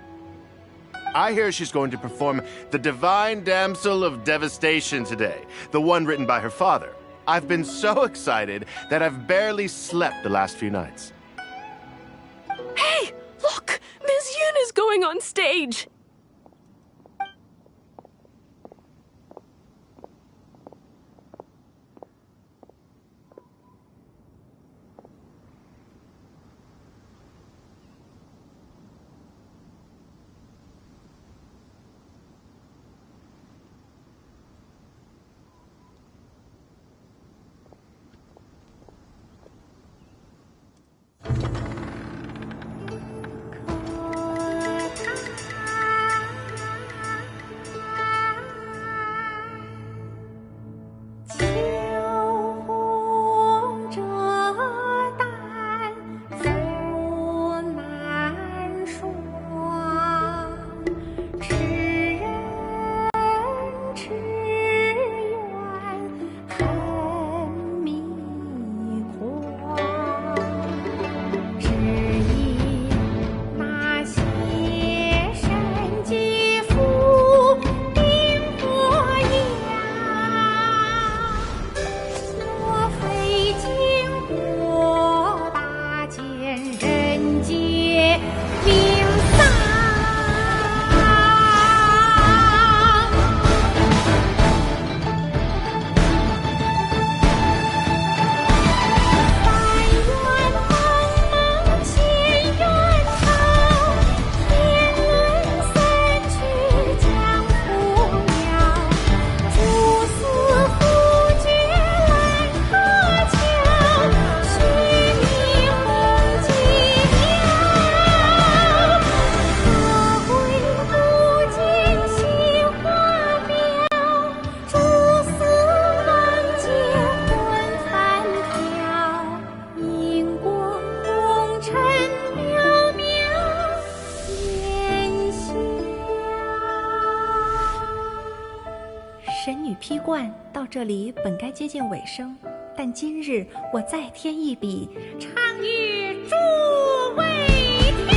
I hear she's going to perform the Divine Damsel of Devastation today, the one written by her father. I've been so excited that I've barely slept the last few nights. Hey, look! Ms. Yun is going on stage!到这里本该接近尾声，但今日我再添一笔，唱与诸位听。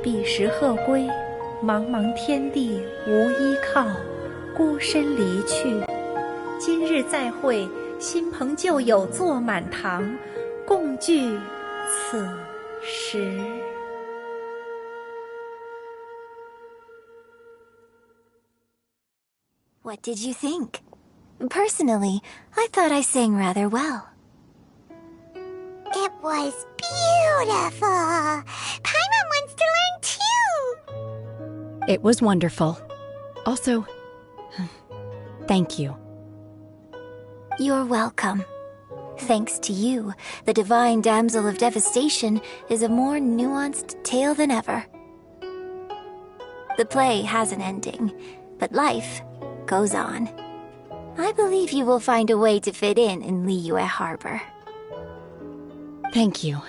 彼时鹤归，茫茫天地无依靠，孤身离去。今日再会，新朋旧友坐满堂，共聚此时。What did you think? Personally, I thought I sang rather well. It was beautiful! Paimon wants to learn too! It was wonderful. Also, thank you. You're welcome. Thanks to you, the Divine Damsel of Devastation is a more nuanced tale than ever. The play has an ending, but life goes on. I believe you will find a way to fit in Liyue Harbor. Thank you.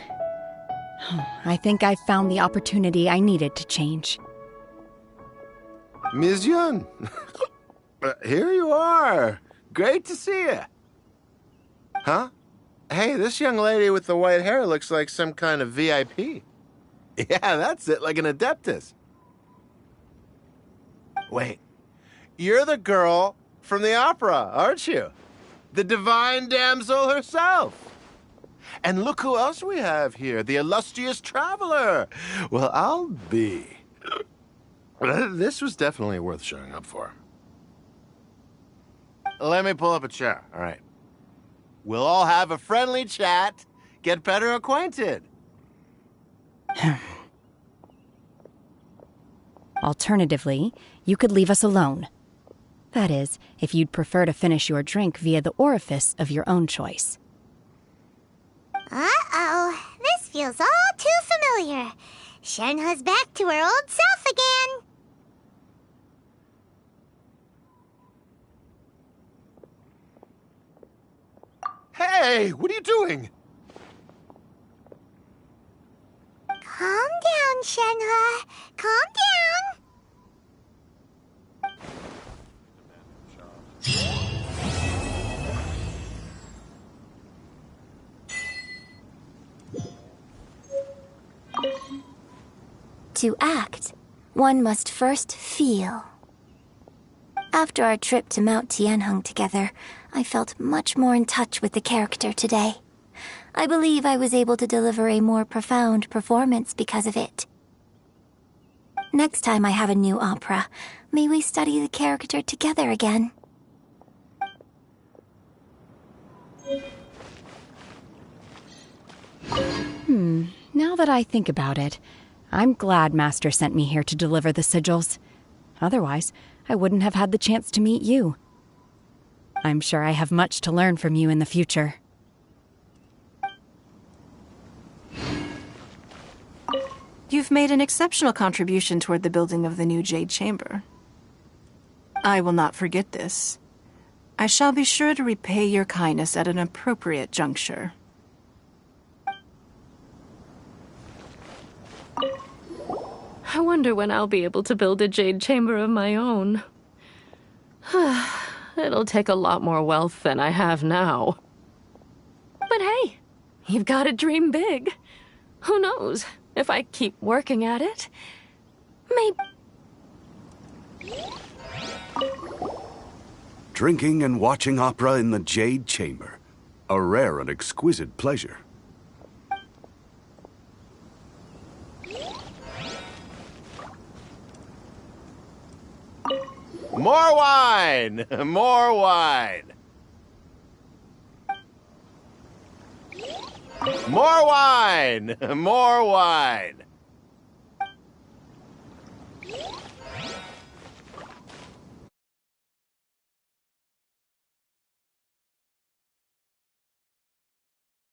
I think I've found the opportunity I needed to change. Ms. Yun, here you are. Great to see you. Huh? Hey, this young lady with the white hair looks like some kind of VIP. Yeah, that's it, like an Adeptus. Wait, you're the girl from the opera, aren't you? The Divine Damsel herself. And look who else we have here, the illustrious traveler. Well, I'll be. This was definitely worth showing up for. Let me pull up a chair, all right. We'll all have a friendly chat, get better acquainted. Alternatively, you could leave us alone. That is, if you'd prefer to finish your drink via the orifice of your own choice. Uh-oh, this feels all too familiar. Shenhe's back to her old self again. Hey, what are you doing? Calm down, Shenhe. Calm down. To act, one must first feel. After our trip to Mount Tianheng together, I felt much more in touch with the character today. I believe I was able to deliver a more profound performance because of it. Next time I have a new opera, may we study the character together again. Now that I think about it, I'm glad Master sent me here to deliver the sigils. Otherwise, I wouldn't have had the chance to meet you. I'm sure I have much to learn from you in the future. You've made an exceptional contribution toward the building of the new Jade Chamber. I will not forget this. I shall be sure to repay your kindness at an appropriate juncture. I wonder when I'll be able to build a Jade Chamber of my own. It'll take a lot more wealth than I have now. But hey, you've got to dream big. Who knows? If I keep working at it, maybe... Drinking and watching opera in the Jade Chamber. A rare and exquisite pleasure. More wine! More wine! More wine! More wine!